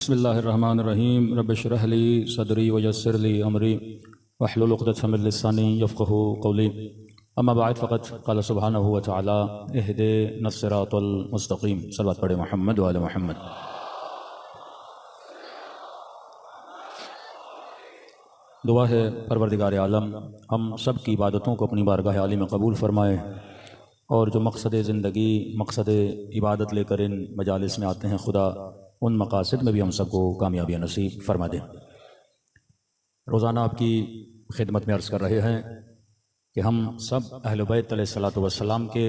बिस्मिल्लाहिर्रहमानिर्रहीम रब्बिश्रह ली सदरी वयस्सिर ली अमरी वहलुल उक़दतम मिन लिसानी यफ़क़हू क़ौली अम्मा बअद फ़क़द क़ाल सुब्हानहू व तआला इहदिनस सिरातल मुस्तक़ीम। सल्लल्लाहु अलैहि मुहम्मद व आले मुहम्मद। दुआ है परवरदिगार आलम हम सब की इबादतों को अपनी बारगाह आली में कबूल फ़रमाए और जो मकसद ज़िंदगी मकसद इबादत लेकर इन मजालिस में आते हैं खुदा उन मकासद में भी हम सबको कामयाबी नसीब फरमा दें। रोज़ाना आपकी खिदमत में अर्ज़ कर रहे हैं कि हम सब अहले बैत अलैहिस्सलातु वस्सलाम के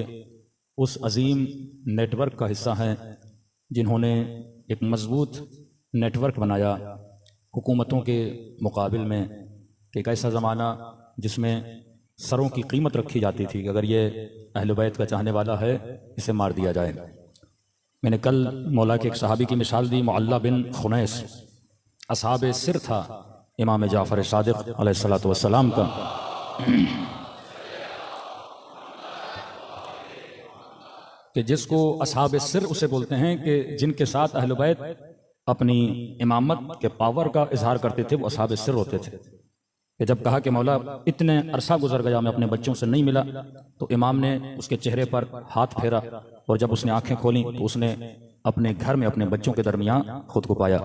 उस अज़ीम नेटवर्क का हिस्सा हैं जिन्होंने एक मज़बूत नेटवर्क बनाया हुकूमतों के मुकाबिल में कि एक ऐसा ज़माना जिसमें सरों की कीमत रखी जाती थी कि अगर ये अहले बैत का चाहने वाला है इसे मार दिया जाए। मैंने कल मौला के एक सहाबी की मिसाल दी, मुअल्ला बिन खुनैस असहाबे सिर था इमाम जाफ़र सादिक़ अलैहिस्सलातु वस्सलाम का। कि जिसको असहाबे सिर उसे बोलते हैं कि जिनके साथ अहले बैत अपनी इमामत के पावर का इजहार करते थे वो असहाबे सिर होते थे। कि जब कहा कि मौला इतने अरसा गुजर गया मैं अपने बच्चों से नहीं मिला, तो इमाम ने उसके चेहरे पर हाथ फेरा और जब उसने आंखें खोली तो उसने अपने घर में अपने बच्चों के दरमियान खुद को पाया।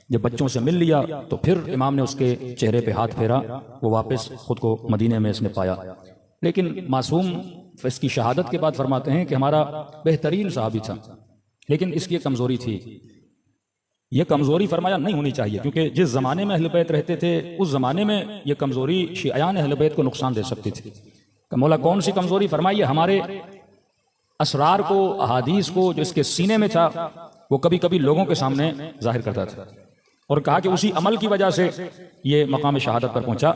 जब बच्चों से मिल लिया तो फिर इमाम ने उसके चेहरे पे हाथ फेरा, वो वापस खुद को मदीने में इसने पाया। लेकिन मासूम इसकी शहादत के बाद फरमाते हैं कि हमारा बेहतरीन सहाबी था, लेकिन इसकी एक कमज़ोरी थी। ये कमज़ोरी फरमाया नहीं होनी चाहिए क्योंकि जिस ज़माने में अहले बैत रहते थे उस ज़माने में ये कमज़ोरी शियान अहले बैत को नुकसान दे सकती थी। मौला कौन सी कमज़ोरी फरमाई? हमारे असरार को अहादीस को जो इसके सीने में था वो कभी कभी लोगों के सामने जाहिर करता था। और कहा कि उसी अमल की वजह से ये मकाम शहादत पर पहुंचा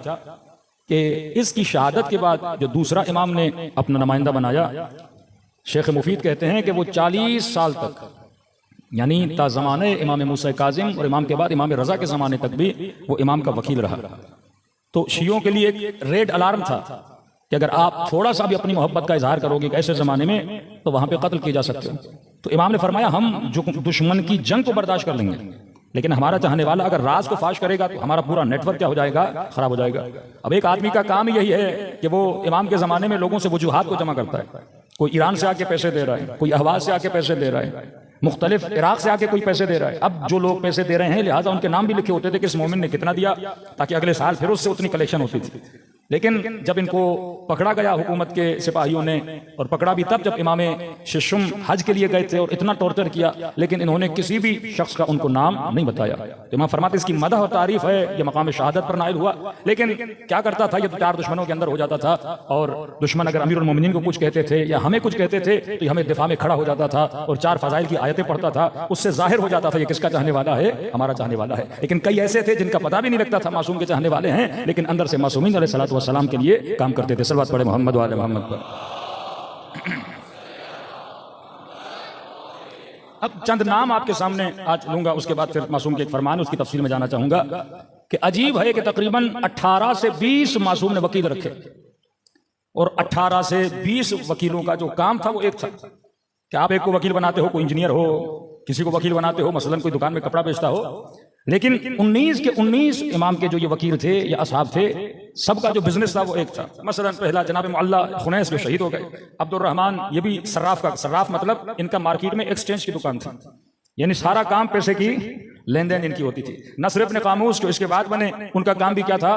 कि इसकी शहादत के बाद जो दूसरा इमाम ने अपना नुमाइंदा बनाया, शेख मुफीद कहते हैं कि वो 40 साल तक यानी ता ज़माने इमाम मूसा काज़िम और इमाम के बाद इमाम रज़ा के ज़माने तक भी वो इमाम का वकील रहा। तो शियों के लिए एक रेड अलार्म था कि अगर आप थोड़ा सा भी अपनी मोहब्बत का इजहार करोगे ऐसे ज़माने में तो वहाँ पे कत्ल किए जा सकते हो। तो इमाम ने फरमाया हम जो दुश्मन की जंग को बर्दाश्त कर लेंगे, लेकिन हमारा चाहने वाला अगर राज को फाश करेगा तो हमारा पूरा नेटवर्क क्या हो जाएगा? खराब हो जाएगा। अब एक आदमी का काम यही है कि वो इमाम के ज़माने में लोगों से वजूहात को जमा करता है। कोई ईरान से आके पैसे दे रहा है, कोई अहवाज से आके पैसे दे रहा है, मुख्तलिफ इराक से आके कोई पैसे दे रहा है। अब जो लोग पैसे दे रहे हैं लिहाजा उनके नाम भी लिखे होते थे कि इस मोमिन ने कितना दिया, ताकि अगले साल फिर उससे उतनी कलेक्शन होती थी। लेकिन जब इनको पकड़ा गया हुकूमत के सिपाहियों ने, और पकड़ा भी तब जब इमाम शिशुम हज के लिए गए थे और इतना टॉर्चर किया, लेकिन इन्होंने किसी भी शख्स का उनको नाम नहीं बताया। तो इमाम फरमाते इसकी मदह और तारीफ है, ये मकाम शहादत पर नाइल हुआ। लेकिन क्या करता था, ये तो 4 दुश्मनों के अंदर हो जाता था और दुश्मन अगर अमीरुल मोमिनीन को कुछ कहते थे या हमें कुछ कहते थे तो हमें दिफा में खड़ा हो जाता था और 4 फजाइल की आयतें पढ़ता था। उससे जाहिर हो जाता था ये किसका चाहने वाला है? हमारा चाहने वाला है। लेकिन कई ऐसे थे जिनका पता भी नहीं लगता था मासूम के चाहने वाले हैं, लेकिन अंदर से मासूमीन अलैहिस्सलातु वस्सलाम के लिए काम करते थे। सल्लल्लाहु अलैहि मोहम्मद वाले मोहम्मद पर। अब चंद नाम आपके सामने आज लूंगा, उसके बाद फिर मासूम के एक फरमान उसकी तफसील में जाना चाहूंगा। कि अजीब है कि तकरीबन 18 से 20 मासूम ने वकील रखे और 18 से 20 वकीलों का जो काम था वो एक था कि आप एक को वकील बनाते हो, कोई इंजीनियर हो, किसी को वकील बनाते हो, मसलन कोई दुकान में कपड़ा बेचता हो। लेकिन 19 के 19 इमाम के जो ये वकील थे या असहाब थे, सबका जो बिजनेस था वो एक था। मसलन पहला जनाब मुअल्ला खुनैस जो शहीद हो गए, अब्दुर्रहमान ये भी सर्राफ का, सर्राफ मतलब इनका मार्केट में एक्सचेंज की दुकान थी, यानी सारा काम पैसे की लेन देन इनकी होती थी। नसर इब्न कामूस जो इसके बाद बने उनका काम भी क्या था?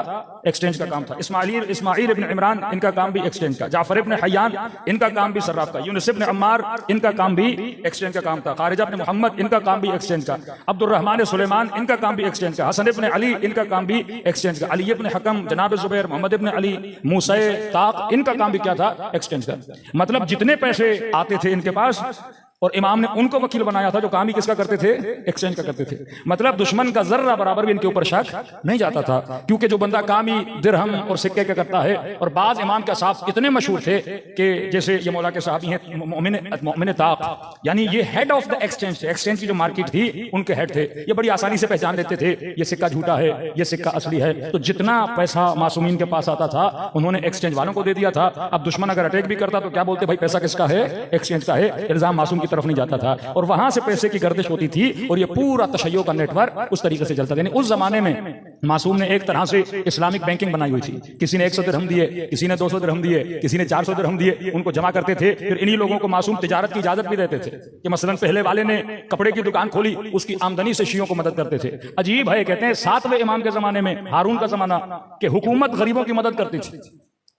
एक्सचेंज का काम था। इस्माइल इब्न इमरान इनका काम भी एक्सचेंज का। जाफर इब्न हय्यान इनका काम भी सर्राफ का। यूनुस इब्न अम्मार इनका काम भी एक्सचेंज का काम था। खारिजा इब्न मोहम्मद इनका काम भी एक्सचेंज का। अब्दुर्रहमान सुलेमान इनका काम भी एक्सचेंज का। हसन इब्न अली इनका काम भी एक्सचेंज का। अली इब्न हकम, जनाब जुबैर, मोहम्मद इब्न अली, मूसा ताक इनका काम भी क्या था? एक्सचेंज का। मतलब जितने पैसे आते थे इनके पास और इमाम ने उनको वकील बनाया था जो काम ही किसका करते थे? एक्सचेंज का करते थे। मतलब दुश्मन का जर्रा बराबर भी इनके ऊपर शक नहीं जाता था, क्योंकि जो बंदा काम ही दिरहम और सिक्के का करता है। और बाज इमाम के साहब इतने मशहूर थे कि जैसे ये मौला के साहबी हैं मोमिन ताक, यानी ये हेड ऑफ द एक्सचेंज थे। एक्सचेंज की जो मार्केट थी उनके हेड थे। ये बड़ी आसानी से पहचान लेते थे ये सिक्का झूठा है, ये सिक्का असली है। तो जितना पैसा मासूमीन के पास आता था उन्होंने एक्सचेंज वालों को दे दिया था। अब दुश्मन अगर अटैक भी करता तो क्या बोलते? भाई पैसा किसका है? एक्सचेंज का है। इल्जाम मासूम की तरफ नहीं जाता था, और वहां से पैसे की गर्दिश होती थी, और ये पूरा तशय्यो का नेटवर्क उस तरीके से चलता था। यानी उस जमाने में मासूम ने एक तरह से इस्लामिक बैंकिंग बनाई हुई थी। किसी ने 100 दिरहम दिए, किसी ने 200 दिरहम दिए, किसी ने 400 दिरहम दिए, उनको जमा करते थे। फिर इन्हीं लोगों को मासूम तिजारत की इजाजत भी देते थे कि मसलन पहले वाले ने कपड़े की दुकान खोली, उसकी आमदनी से शियों को मदद करते थे। अजीब है, कहते हैं 7वें इमाम के जमाने में, हारून का जमाना, कि हुकूमत गरीबों की मदद करती थी,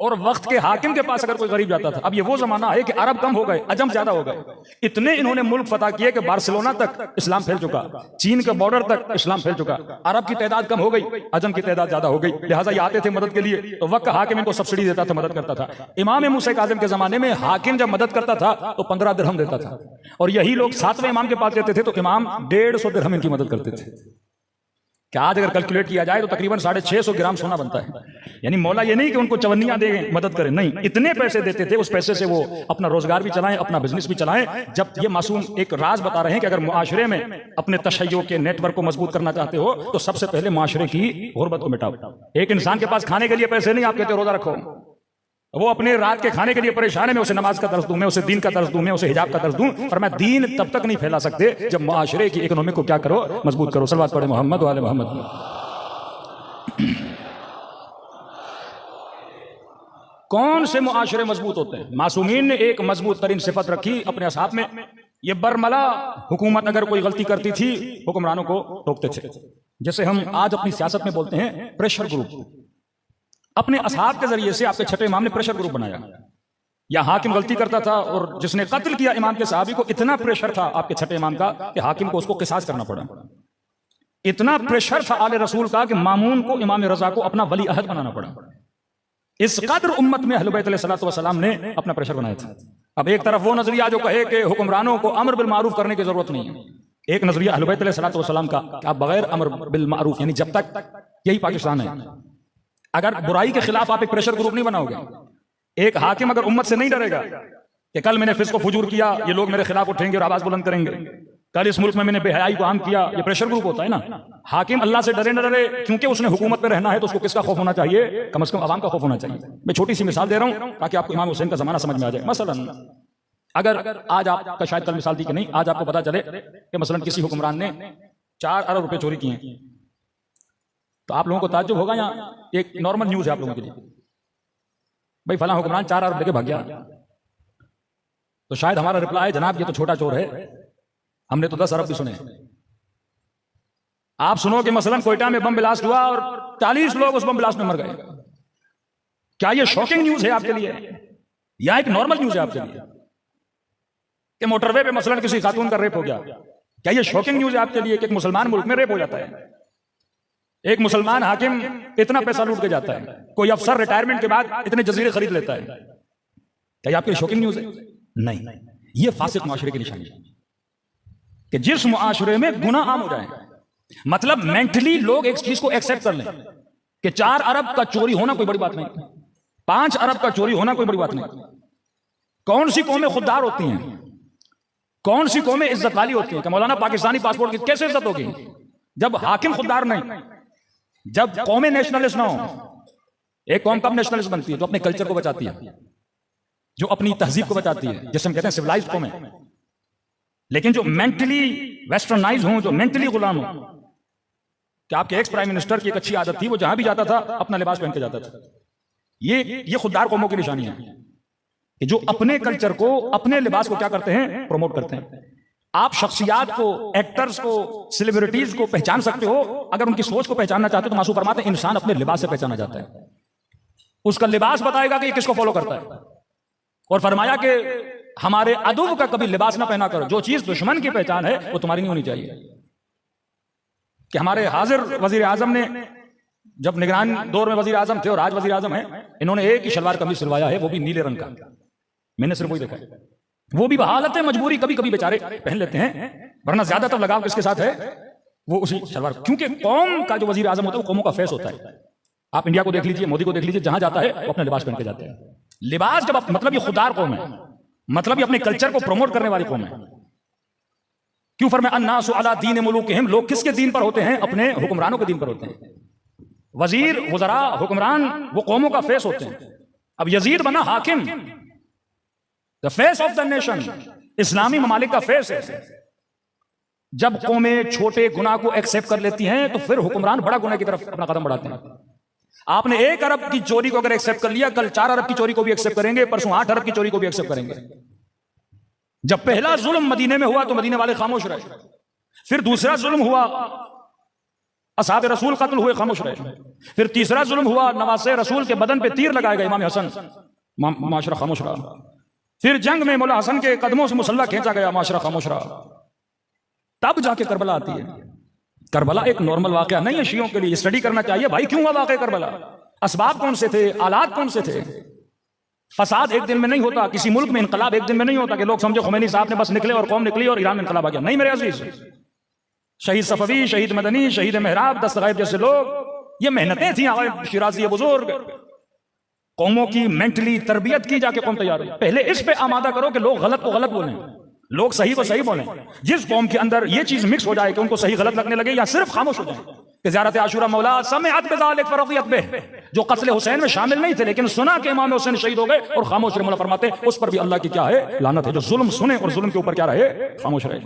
और वक्त के हाकिम के पास अगर कोई गरीब जाता था। अब ये वो जमाना है कि अरब कम हो गए, अजम ज्यादा हो गए। इतने इन्होंने मुल्क फतह किए कि बार्सिलोना तक इस्लाम फैल चुका, चीन के बॉर्डर तक इस्लाम फैल चुका। अरब की तादाद कम हो गई, अजम की तादाद ज्यादा हो गई, लिहाजा ये आते थे मदद के लिए, तो वक्त हाकिम इनको सब्सिडी देता था, मदद करता था। इमाम मूसा काज़िम के जमाने में हाकिम जब मदद करता था तो 15 दिरहम देता था, और यही लोग 7वें इमाम के पास जाते थे तो इमाम 150 दिरहम इनकी मदद करते थे। क्या आज अगर कैलकुलेट किया जाए तो तकरीबन 650 ग्राम सोना बनता है। यानी मौला ये नहीं कि उनको चवन्नियां दे मदद करें, नहीं, इतने पैसे देते थे, उस पैसे से वो अपना रोजगार भी चलाएं, अपना बिजनेस भी चलाएं। जब ये मासूम एक राज बता रहे हैं कि अगर मुआशरे में अपने तशय्यो के नेटवर्क को मजबूत करना चाहते हो तो सबसे पहले मुआशरे की गुर्बत को मिटाओ। एक इंसान के पास खाने के लिए पैसे नहीं, आप कहते हो रोजा रखो, वो अपने रात के खाने के लिए परेशान है, मैं उसे नमाज का दर्ज दूं, मैं उसे दीन का दर्ज दूं, मैं उसे हिजाब का दर्ज दूं, पर मैं दीन तब तक नहीं फैला सकते जब मुआशरे की इकोनॉमी को क्या करो, मजबूत करो। सल्लल्लाहु पढ़े मोहम्मद वाले मोहम्मद। कौन से मुआशरे मजबूत होते हैं? मासूमीन ने एक मजबूत तरीन सिफत रखी अपने असहाब में, ये बरमला हुकूमत अगर कोई गलती करती थी हुक्मरानों को रोकते थे। जैसे हम आज अपनी सियासत में बोलते हैं प्रेशर ग्रुप, अपने असहाब के जरिए से आपके छठे इमाम ने प्रेशर ग्रुप बनाया। या हाकिम गलती करता था और जिसने कत्ल किया इमाम के सहाबी को, इतना प्रेशर था आपके छठे इमाम का कि हाकिम को उसको किसास करना पड़ा। इतना प्रेशर था आले रसूल का कि मामून को, इमाम रजा को अपना वली अहद बनाना पड़ा। इस कदर उम्मत में अहले बैत अलैहिस्सलातु वस्सलाम ने अपना प्रेशर बनाया था। अब एक तरफ वो नजरिया जो कहे कि हुक्मरानों को अमर बिल मारूफ करने की जरूरत नहीं है, एक नजरिया अहले बैत अलैहिस्सलातु वस्सलाम का कि आप बगैर अमर बिल मारूफ, यानी जब तक, यही पाकिस्तान है, अगर बुराई के खिलाफ आप एक प्रेशर ग्रुप नहीं बनाओगे, एक हाकिम अगर उम्मत से नहीं डरेगा कि कल मैंने फिस्को फुजूर किया, ये लोग मेरे खिलाफ उठेंगे और आवाज बुलंद करेंगे, कल इस मुल्क में मैंने बेहयाई को आम किया, ये प्रेशर ग्रुप होता है ना। हाकिम अल्लाह से डरे न डरे, क्योंकि उसने हुकूमत में रहना है तो उसको किसका खौफ होना चाहिए? कम से कम आवाम का खौफ होना चाहिए। मैं छोटी सी मिसाल दे रहा हूं ताकि आपको इमाम हुसैन का जमाना समझ में आ जाए। मसलन अगर आज आपका शायद कल मिसाल दी कि नहीं, आज आपको पता चले कि मसलन किसी हुक्मरान ने 4 अरब रुपए चोरी किए, तो आप लोगों को ताज्जुब होगा, या एक नॉर्मल न्यूज है आप लोगों के लिए, भाई फला हुक्मरान 4 अरब लेके भाग गया, तो शायद हमारा रिप्लाई, जनाब ये तो छोटा चोर है, हमने तो 10 अरब भी सुने। आप सुनो कि मसलन कोयटा में बम ब्लास्ट हुआ और 40 लोग उस बम ब्लास्ट में मर गए। क्या ये शॉकिंग न्यूज है आपके लिए, या एक नॉर्मल न्यूज है आपके लिए कि मोटरवे पे मसलन किसी खातून का रेप हो गया? क्या ये शॉकिंग न्यूज है आपके लिए कि एक मुसलमान मुल्क में रेप हो जाता है, एक मुसलमान हाकिम इतना पैसा लूट के जाता है, कोई अफसर रिटायरमेंट के बाद इतने जजीरे खरीद लेता है? क्या ये आपके लिए शॉकिंग न्यूज है? नहीं, ये फासिक मुआशरे की निशानी है कि जिस मुआशरे में गुनाह आम हो जाए, मतलब मेंटली लोग एक चीज को एक्सेप्ट कर लें कि 4 अरब का चोरी होना कोई बड़ी बात नहीं, 5 अरब का चोरी होना कोई बड़ी बात नहीं। कौन सी कौमें खुददार होती हैं, कौन सी कौमें इज्जत वाली होती हैं कि मौलाना पाकिस्तानी पासपोर्ट की कैसे इज्जत होगी जब हाकिम खुददार नहीं, जब कौमें नेशनलिस्ट ना हो। एक कौम कब नेशनलिस्ट बनती है? जो अपने कल्चर को बचाती है, जो अपनी तहजीब को बचाती है, जिसे हम कहते हैं सिविलाइज्ड कौमें। लेकिन जो मेंटली वेस्टर्नाइज हो, जो मेंटली गुलाम हो, कि आपके एक्स प्राइम मिनिस्टर की एक अच्छी आदत थी, वो जहां भी जाता था अपना लिबास पहन के जाता था। ये खुददार कौमों की निशानी है कि जो अपने कल्चर को, अपने लिबास को क्या करते हैं? प्रमोट करते हैं। आप शख्सियात को, एक्टर्स को, सेलिब्रिटीज को पहचान सकते हो, अगर उनकी सोच को पहचानना चाहते हो तो मासूम फरमाते हैं इंसान अपने लिबास से पहचाना जाता है। उसका लिबास बताएगा कि ये किसको फॉलो करता है। और फरमाया कि हमारे अदुब का कभी लिबास ना पहना करो, जो चीज दुश्मन की पहचान है वो तुम्हारी नहीं होनी चाहिए। कि हमारे हाजिर वजीर आजम ने, जब निगरान दौर में वजीर आजम थे और आज वजीर आजम है, इन्होंने एक ही शलवार कमीज सिलवाया है, वो भी नीले रंग का। मैंने सिर्फ वही देखा है, वो भी बहालत मजबूरी कभी कभी बेचारे पहन लेते हैं, वरना ज्यादातर लगाव किसके साथ है? वो उसी शलवार। क्योंकि कौम का जो वजीर आजम होता है वो कौमों का फेस होता है। आप इंडिया को देख लीजिए, मोदी को देख लीजिए, जहां जाता है वो अपना लिबास पहन के जाते हैं। लिबास जब आप, मतलब ये खुदार कौम है, मतलब ये अपने कल्चर को प्रमोट करने वाली कौम है। क्यों फरमाया अन्नासु अला दीन मुलूकिहिम, लोग किसके दीन पर होते हैं? अपने हुक्मरानों के दीन पर होते हैं। वजीर, वज़रा, हुक्मरान वो कौमों का फेस होते हैं। अब यजीद बना हाकिम, the face of the nation, इस्लामी ममालिक का फेस है। जब कौमें छोटे गुनाह को एक्सेप्ट कर लेती हैं तो फिर हुक्मरान बड़ा गुनाह की तरफ अपना कदम बढ़ाते हैं। आपने 1 अरब की चोरी को अगर एक्सेप्ट कर लिया, कल 4 अरब की चोरी को भी एक्सेप्ट करेंगे, परसों 8 अरब की चोरी को भी एक्सेप्ट करेंगे। जब पहला जुल्म मदीने में हुआ तो मदीने वाले खामोश रहे, फिर दूसरा जुल्म हुआ, असहाब रसूल कत्ल हुए, खामोश रहे, फिर तीसरा जुल्म हुआ, नवासे रसूल के बदन पे तीर लगाए गए, इमाम हसन, माशरा खामोश रहा, फिर जंग में मौला हसन के कदमों से मुसल्ला खींचा गया, माशरा खामोश रहा। तब जाके करबला आती है। करबला एक नॉर्मल वाकया नहीं है, शियों के लिए स्टडी करना चाहिए भाई, क्यों हुआ वाकया करबला, असबाब कौन से थे, आलात कौन से थे। फसाद एक दिन में नहीं होता, किसी मुल्क में इनकलाब एक दिन में नहीं होता कि लोग समझो खुमैनी साहब ने बस निकले और कौम निकली और ईरान में इनकलाब आ गया। नहीं मेरे अजीज, शहीद सफवी, शहीद मदनी, शहीद मेहराब, दस्तगायब जैसे लोग, ये मेहनतें थी आवाम शिराजी बुजुर्ग, कौमों की मेंटली तरबियत की, जाके कौम तैयार हुई। पहले इस पे आमादा करो कि लोग गलत को गलत बोलें, लोग सही को सही बोलें। जिस कौम के अंदर ये चीज मिक्स हो जाए कि उनको सही गलत लगने लगे या सिर्फ खामोश हो जाए कि ज़ियारत आशूरा मौला समेअत बिज़ालिक फरक़ियत बिह, जो कत्ल हुसैन में शामिल नहीं थे लेकिन सुना कि इमाम हुसैन शहीद हो गए और खामोश रहे, मौला फरमाते उस पर भी अल्लाह की क्या है, लानत है। जो जुल्म सुने और जुल्म के ऊपर क्या रहे, खामोश रहे।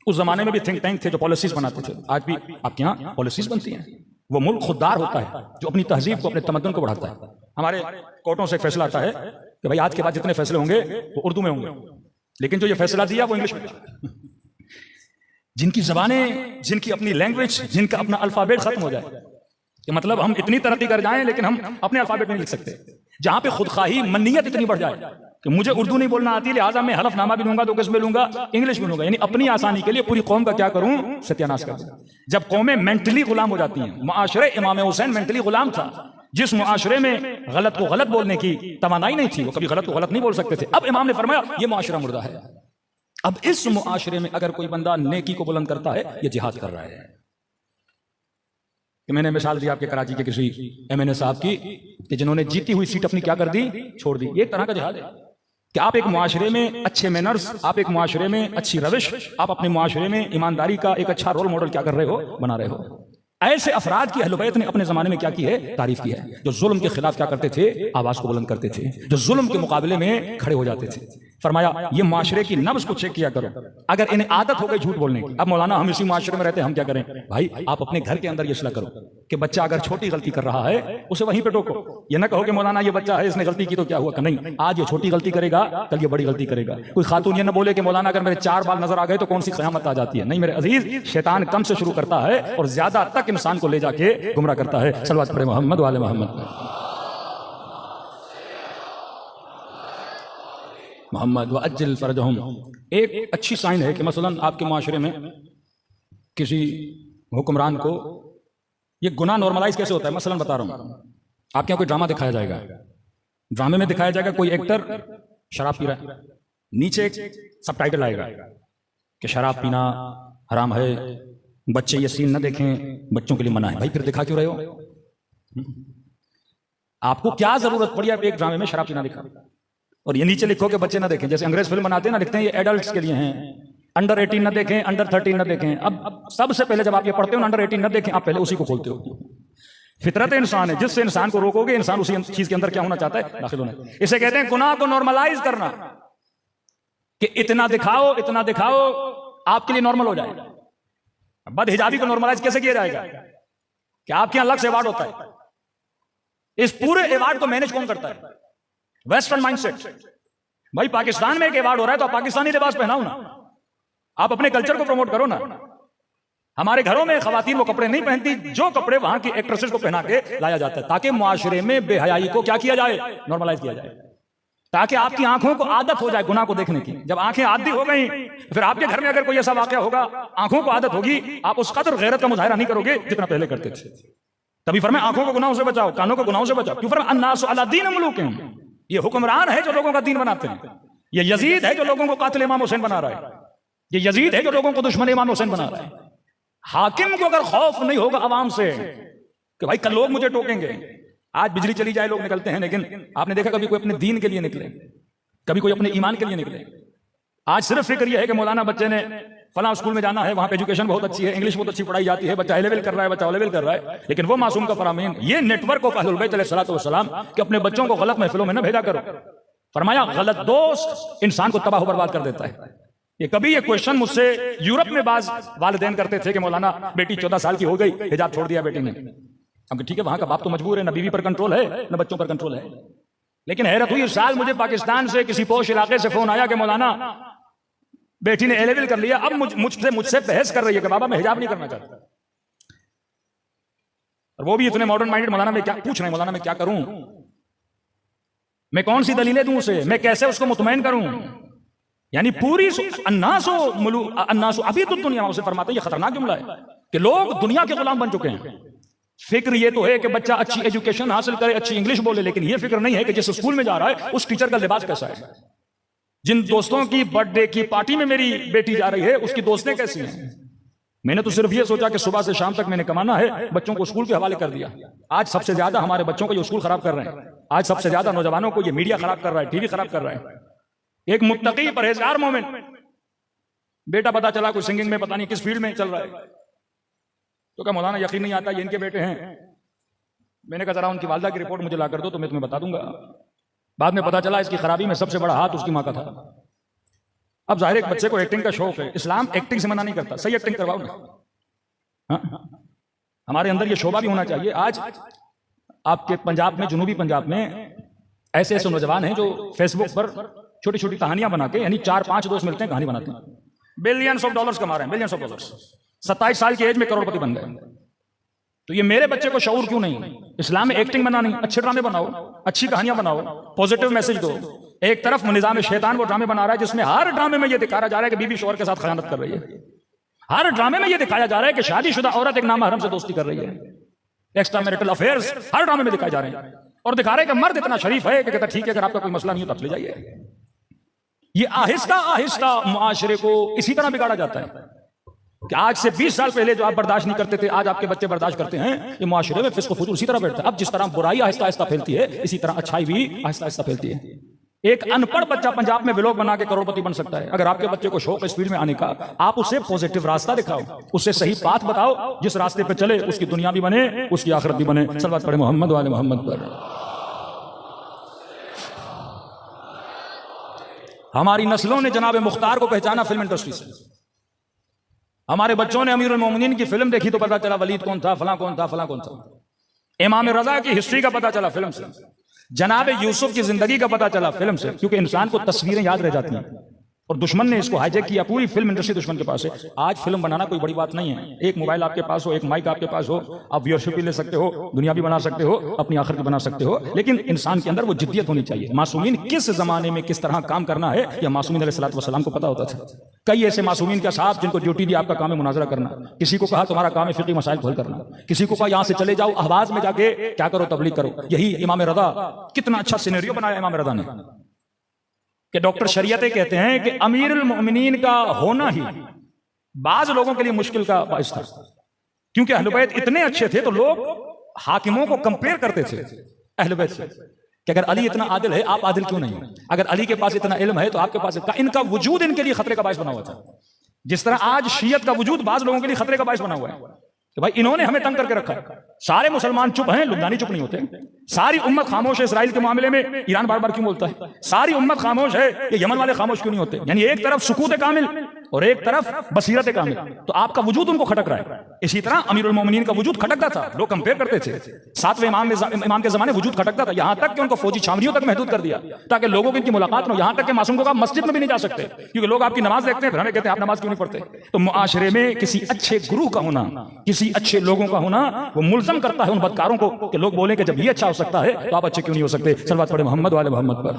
उस जमाने में भी थिंक टैंक थे जो पॉलिसीज बनाते थे, आज भी आपके यहाँ पॉलिसीज बनती हैं। वो मुल्क खुददार होता है जो अपनी तहजीब को, अपने तमद्दुन को बढ़ाता है। हमारे कोर्टों से एक फैसला आता है कि भाई आज के बाद जितने फैसले होंगे वो उर्दू में होंगे, लेकिन जो ये फैसला दिया वो इंग्लिश में। जिनकी जबानें, जिनकी अपनी लैंग्वेज, जिनका अपना अल्फाबेट खत्म हो जाए कि मतलब हम इतनी तरक्की कर जाएं लेकिन हम अपने अल्फाबेट में नहीं लिख सकते। जहां पे खुदखाही, मन्नियत इतनी बढ़ जाए कि मुझे उर्दू नहीं बोलना आती, लिहाजा मैं हलफनामा भी लूंगा तो किस में लूंगा, इंग्लिश में लूंगा, यानी अपनी आसानी के लिए पूरी कौम का क्या करूं, सत्यानाश कर दूं। जब कौमें मेंटली गुलाम हो जाती हैं, मुआशरे इमाम हुसैन मेंटली गुलाम था। जिस मुआशरे में गलत को गलत बोलने की तवानाई नहीं थी, वो कभी गलत को गलत नहीं बोल सकते थे। अब इमाम ने फरमाया ये मुआशरा मुर्दा है। अब इस मुआशरे में अगर कोई बंदा नेकी को बुलंद करता है, ये जिहाद कर रहा है। कि मैंने मिसाल दी आपके कराची के किसी MNA साहब की कि जिन्होंने जीती हुई सीट अपनी क्या कर दी, छोड़ दी। ये एक तरह का जिहाद है कि आप एक मुआशरे में अच्छे मैनर्स, आप एक मुआशरे में अच्छी रविश, आप अपने मुआशरे में ईमानदारी का एक अच्छा रोल मॉडल क्या कर रहे हो, बना रहे हो। ऐसे अफराद की अहले बैत ने अपने जमाने में क्या की है, तारीफ की है, जो जुल्म के खिलाफ क्या करते थे, आवाज को बुलंद करते थे, जो जुल्म के मुकाबले में खड़े हो जाते थे। फरमाया ये माशरे की नब्ज को चेक किया करो, अगर इन्हें आदत हो गई झूठ बोलने की। अब मौलाना हम इसी माशरे में रहते हैं, हम क्या करें भाई, आप अपने घर के अंदर ये इस्लाह करो कि बच्चा अगर छोटी गलती कर रहा है उसे वहीं पे टोको। ये ना कहो कि मौलाना ये बच्चा है, इसने गलती की तो क्या हुआ, नहीं, आज ये छोटी गलती करेगा कल ये बड़ी गलती करेगा। कोई खातून ये ना बोले कि मौलाना अगर मेरे 4 बाल नजर आ गए तो कौन सी क़यामत आ जाती है। नहीं मेरे अजीज, शैतान कम से शुरू करता है और ज्यादा तक इंसान को ले जाके गुमराह करता है। सल्लल्लाहु अलैहि मोहम्मद वाले मोहम्मद मोहम्मद व अज्जिल फरजहुम। एक अच्छी साइन है कि मसलन आपके माशरे में किसी हुक्मरान को ये गुनाह नॉर्मलाइज कैसे होता है। मसलन बता रहा हूं, आपके यहाँ कोई ड्रामा दिखाया जाएगा, ड्रामे में दिखाया जाएगा कोई एक्टर शराब पी रहा है, नीचे एक सबटाइटल आएगा कि शराब पीना हराम है, बच्चे ये सीन ना देखें, बच्चों के लिए मना है। भाई फिर दिखा क्यों रहे हो? आपको क्या जरूरत पड़ी आप एक ड्रामे में शराब पीना दिखा और ये नीचे लिखो कि बच्चे ना देखें। जैसे अंग्रेज फिल्म बनाते हैं ना, लिखते हैं ये एडल्ट्स के लिए हैं, अंडर 18 ना देखें, अंडर 13 ना देखें। अब सबसे पहले जब आप ये पढ़ते हो अंडर 18 ना देखें, आप पहले उसी को खोलते हो। फितरत इंसान है, जिससे इंसान को रोकोगे इंसान उसी चीज के अंदर क्या होना चाहता है, दाखिल होना। इसे कहते हैं गुनाह को नॉर्मलाइज करना, कि इतना दिखाओ इतना दिखाओ आपके लिए नॉर्मल हो जाएगा। बदहिजाबी को नॉर्मलाइज कैसे किया जाएगा कि आपके यहां अलग से अवार्ड होता है। इस पूरे अवार्ड को मैनेज कौन करता है? Western mindset. भाई पाकिस्तान में एक अवार्ड हो रहा है तो आप पाकिस्तानी लिबास पहनाओ ना, आप अपने कल्चर को प्रमोट करो ना। हमारे घरों में खवातीन वो कपड़े नहीं पहनती जो कपड़े वहां की एक्ट्रेसेस को पहना के लाया जाता है, ताकि मुआशरे में बेहयाई को क्या किया जाए, नॉर्मलाइज किया जाए, ताकि आपकी आंखों को आदत हो जाए गुनाह को देखने की। जब आंखें आदी हो गई, फिर आपके घर में अगर कोई ऐसा वाकया होगा, आंखों को आदत होगी, आप उस कदर गैरत का मुजाहिरा नहीं करोगे जितना पहले करते थे। तभी फरमाया आंखों को गुनाहों से बचाओ, कानों को गुनाहों से बचाओ। क्यों फरमाया अन्नासु अला दीन मुलूकिहिम। ये हुक्मरान है जो लोगों का दीन बनाते हैं, ये यजीद है जो लोगों को कातिल इमाम हुसैन बना रहा है, ये यजीद है जो लोगों को दुश्मन इमाम हुसैन बना रहा है। हाकिम को अगर खौफ नहीं होगा आवाम से कि भाई कल लोग मुझे टोकेंगे, आज बिजली चली जाए लोग निकलते हैं, लेकिन आपने देखा कभी कोई अपने दीन के लिए निकले, कभी कोई अपने ईमान के लिए निकले? आज सिर्फ फिक्र यह है कि मौलाना बच्चे ने फला स्कूल में जाना है, वहां पे एजुकेशन बहुत अच्छी है, इंग्लिश बहुत अच्छी पढ़ाई जाती है, बच्चा लेवल कर रहा है, बच्चा लेवल कर रहा है, लेकिन वो मासूम का फरामीन ये नेटवर्क ऑफ अहलुल बैत अलैहिस्सलातु वस्सलाम कि अपने बच्चों को गलत महफिलों में न भेजा करो, फरमाया गलत दोस्त इंसान को तबाह बर्बाद कर देता है। ये क्वेश्चन मुझसे यूरोप में बाज वालिदैन करते थे कि मौलाना बेटी 14 साल की हो गई, हिजाब छोड़ दिया बेटी ने। हम ठीक है, वहां का बाप तो मजबूर है, ना बीवी पर कंट्रोल है ना बच्चों पर कंट्रोल है। लेकिन हैरत हुई, इस साल मुझे पाकिस्तान से किसी पोश इलाके से फोन आया कि मौलाना बेटी ने A-लेवल कर लिया, अब मुझसे बहस कर रही है कि बाबा मैं हिजाब नहीं करना चाहता। और वो भी इतने मॉडर्न माइंडेड, मौलाना मैं क्या पूछ रहे हैं, मौलाना मैं क्या करूं, मैं कौन सी दलीलें दूं उसे, मैं कैसे उसको मुतमईन करूं। यानी पूरी अन्नासु अभी तो दुनिया उसे फरमाते हैं, ये खतरनाक जुमला है कि लोग दुनिया के गुलाम बन चुके हैं। फिक्र ये तो है कि बच्चा अच्छी एजुकेशन हासिल करे, अच्छी इंग्लिश बोले, लेकिन ये फिक्र नहीं है कि जिस स्कूल में जा रहा है उस टीचर का लिबास कैसा है, जिन दोस्तों की बर्थडे की पार्टी में मेरी बेटी जा रही है उसकी दोस्तें कैसी हैं। मैंने तो सिर्फ ये सोचा कि सुबह से शाम तक मैंने कमाना है, बच्चों को स्कूल के हवाले कर दिया। आज सबसे ज्यादा हमारे बच्चों को ये स्कूल खराब कर रहे हैं, आज सबसे ज्यादा नौजवानों को ये मीडिया खराब कर रहा है, टीवी खराब कर रहा है। एक मुत्तकी परहेजगार मोमिन बेटा पता चला कोई सिंगिंग में पता नहीं किस फील्ड में चल रहा है, तो क्या मौलाना यकीन नहीं आता ये इनके बेटे हैं। मैंने कहा जरा उनकी वालदा की रिपोर्ट मुझे ला कर दो तो मैं तुम्हें बता दूंगा। बाद में पता चला इसकी खराबी में सबसे बड़ा हाथ उसकी मां का था। अब जाहिर एक बच्चे को एक्टिंग का शौक है, इस्लाम एक्टिंग से मना नहीं करता, सही एक्टिंग करवाओ ना। हाँ? हमारे अंदर ये शोभा भी होना चाहिए। आज आपके पंजाब में, जुनूबी पंजाब में ऐसे ऐसे नौजवान हैं जो फेसबुक पर छोटी छोटी कहानियां बना के, यानी 4-5 दोस्त मिलते हैं, कहानी बनाते हैं, बिलियंस ऑफ डॉलर्स कमा रहे हैं, बिलियंस ऑफ डॉलर्स। 27 साल की एज में करोड़पति बन गए। तो ये मेरे बच्चे को शऊर क्यों नहीं? इस्लाम में एक्टिंग बनानी, अच्छे ड्रामे बनाओ, अच्छी कहानियां बनाओ, पॉजिटिव मैसेज दो। एक तरफ निजाम शैतान वो ड्रामे बना रहा है जिसमें हर ड्रामे में ये दिखाया जा रहा है कि बीवी शौहर के साथ खयानत कर रही है, हर ड्रामे में ये दिखाया जा रहा है कि शादीशुदा औरत एक नामहरम से दोस्ती कर रही है, एक्स्ट्रा मैरिटल अफेयर्स हर ड्रामे में दिखाए जा रहे हैं। और दिखा रहे हैं कि मर्द इतना शरीफ है कि कहता ठीक है अगर आपका कोई मसला नहीं हो तो ले जाइए। ये आहिस्ता आहिस्ता मुआशरे को इसी तरह बिगाड़ा जाता है कि आज से 20 साल पहले जो आप बर्दाश्त नहीं करते थे, आज आपके बच्चे बर्दाश्त करते हैं। ये मुआशरे में फिस्क फुजूल इसी तरह बैठता है। अब जिस तरह बुराई आहिस्ता आहिस्ता फैलती है, इसी तरह अच्छाई भी आहिस्ता आहिस्ता फैलती है। एक अनपढ़ बच्चा पंजाब में व्लॉग बना के करोड़पति बन सकता है। अगर आपके बच्चे को शौक इस फील्ड में आने का, आप उसे पॉजिटिव रास्ता दिखाओ, उसे सही बात बताओ, जिस रास्ते पे चले उसकी दुनिया भी बने, उसकी आखिरत भी बने। सल्लल्लाहु अलैहि मोहम्मद वाले मोहम्मद पर। हमारी नस्लों ने जनाब मुख्तार को पहचाना फिल्म इंडस्ट्री से। हमारे बच्चों ने अमीरुल मोमिनीन की फिल्म देखी तो पता चला वलीद कौन था, फलां कौन था, फलां कौन था। इमाम रजा की हिस्ट्री का पता चला फिल्म से, जनाब यूसुफ की जिंदगी का पता चला फिल्म से, क्योंकि इंसान को तस्वीरें याद रह जाती हैं। और दुश्मन ने इसको हाईजैक किया, पूरी फिल्म इंडस्ट्री दुश्मन के पास है। आज फिल्म बनाना कोई बड़ी बात नहीं है, एक मोबाइल आपके पास हो, एक माइक आपके पास हो, आप व्यूअरशिप भी ले सकते हो, दुनिया भी बना सकते हो, अपनी आखिरत भी बना सकते हो। लेकिन इंसान के अंदर वो जिद्दियत होनी चाहिए। मासूमीन किस जमाने में किस तरह काम करना है यह मासूमीन अलैहिस्सलातु वस्सलाम को पता होता था। कई ऐसे मासूमीन का साहब जिनको ड्यूटी दी आपका काम है मुनाजरा करना, किसी को कहा तुम्हारा काम है फिक़ी मसाइल हल करना, किसी को कहा यहाँ से चले जाओ अहवाज में जाके क्या करो, तबलीग करो। यही इमाम रज़ा, कितना अच्छा सिनेरियो बनाया इमाम रज़ा ने कि डॉक्टर शरीयतें कहते हैं कि अमीरुल मोमिनीन का होना ही बाज लोगों के लिए मुश्किल का बाइस था, क्योंकि अहले बैत इतने अच्छे थे तो लोग हाकिमों को कंपेयर करते थे अहले बैत से कि अगर अली इतना आदिल है आप आदिल क्यों नहीं, अगर अली के पास इतना इल्म है तो आपके पास इनका वजूद इनके लिए खतरे का बाइस बना हुआ था। जिस तरह आज शियत का वजूद बाज लोगों के लिए खतरे का बाइस बना हुआ है कि भाई इन्होंने हमें तंग करके रखा है। सारे मुसलमान चुप हैं, लुबनानी चुप नहीं होते। सारी उम्मत खामोश है इसराइल के मामले में, ईरान बार बार क्यों बोलता है। सारी उम्मत खामोश है, ये यमन वाले खामोश क्यों नहीं होते। यानी एक तरफ सुकूत कामिल और एक तरफ बसीरत कामिल, तो आपका वजूद उनको खटक रहा है। इसी तरह अमीरुल मोमिनीन का वजूद खटकता था, लोग कंपेयर करते थे। 7वें इमाम के जमाने वजूद खटकता था, यहां तक कि उनको फौजी छावनियों तक महदूद कर दिया ताकि लोगों की इनकी मुलाकात हो। यहां तक कि मासूम को मस्जिद में भी नहीं जा सकते क्योंकि लोग आपकी नमाज देखते हैं, फिर हमें कहते हैं आप नमाज क्यों नहीं पढ़ते। तो मुआशरे में किसी अच्छे गुरु का होना, किसी अच्छे लोगों का होना, वो मुल्ज़म करता है उन बदकारों को कि लोग बोले कि जब ये अच्छा हो सकता है तो आप अच्छे क्यों नहीं हो सकते। सल्लल्लाहु अलैहि मोहम्मद वाले मोहम्मद पर।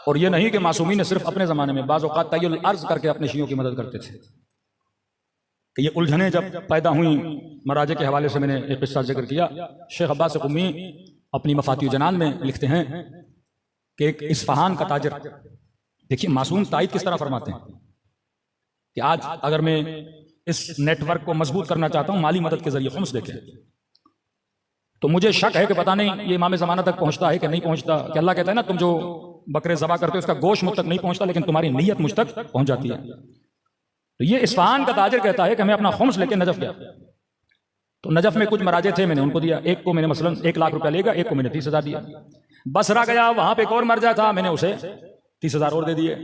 और ये नहीं कि मासूमी ने सिर्फ अपने जमाने में, बाज़ औक़ात तय्युल अर्ज़ करके अपने शियों की मदद करते थे कि ये उलझने जब पैदा हुई। मराजे के हवाले से मैंने एक किस्सा जिक्र किया। शेख अब्बास क़ुम्मी अपनी मफ़ातिह जनान में लिखते हैं कि एक इस्फ़हान का ताजिर, देखिए मासूम तायद किस तरह फरमाते हैं कि आज अगर मैं इस नेटवर्क को मजबूत करना चाहता हूं माली मदद के जरिए, खुम्स देखें, तो मुझे शक है कि पता नहीं ये इमाम ज़माना तक पहुंचता है कि नहीं पहुंचता। कि अल्लाह कहता है ना, तुम जो बकरे ज़बा करते हो उसका गोश्त मुझ तक नहीं पहुंचता, लेकिन तुम्हारी नीयत मुझ तक पहुंच जाती है। तो ये इस्फ़हान का ताजिर कहता है कि मैं अपना खुम्स लेके नजफ गया। तो नजफ में कुछ मराजे थे, मैंने उनको दिया। एक को मैंने मसलन 1 लाख रुपया लेगा, एक को मैंने 30,000 दिया। बसरा गया, वहां पे एक और मर्जा था, मैंने उसे 30,000 और दे दिए।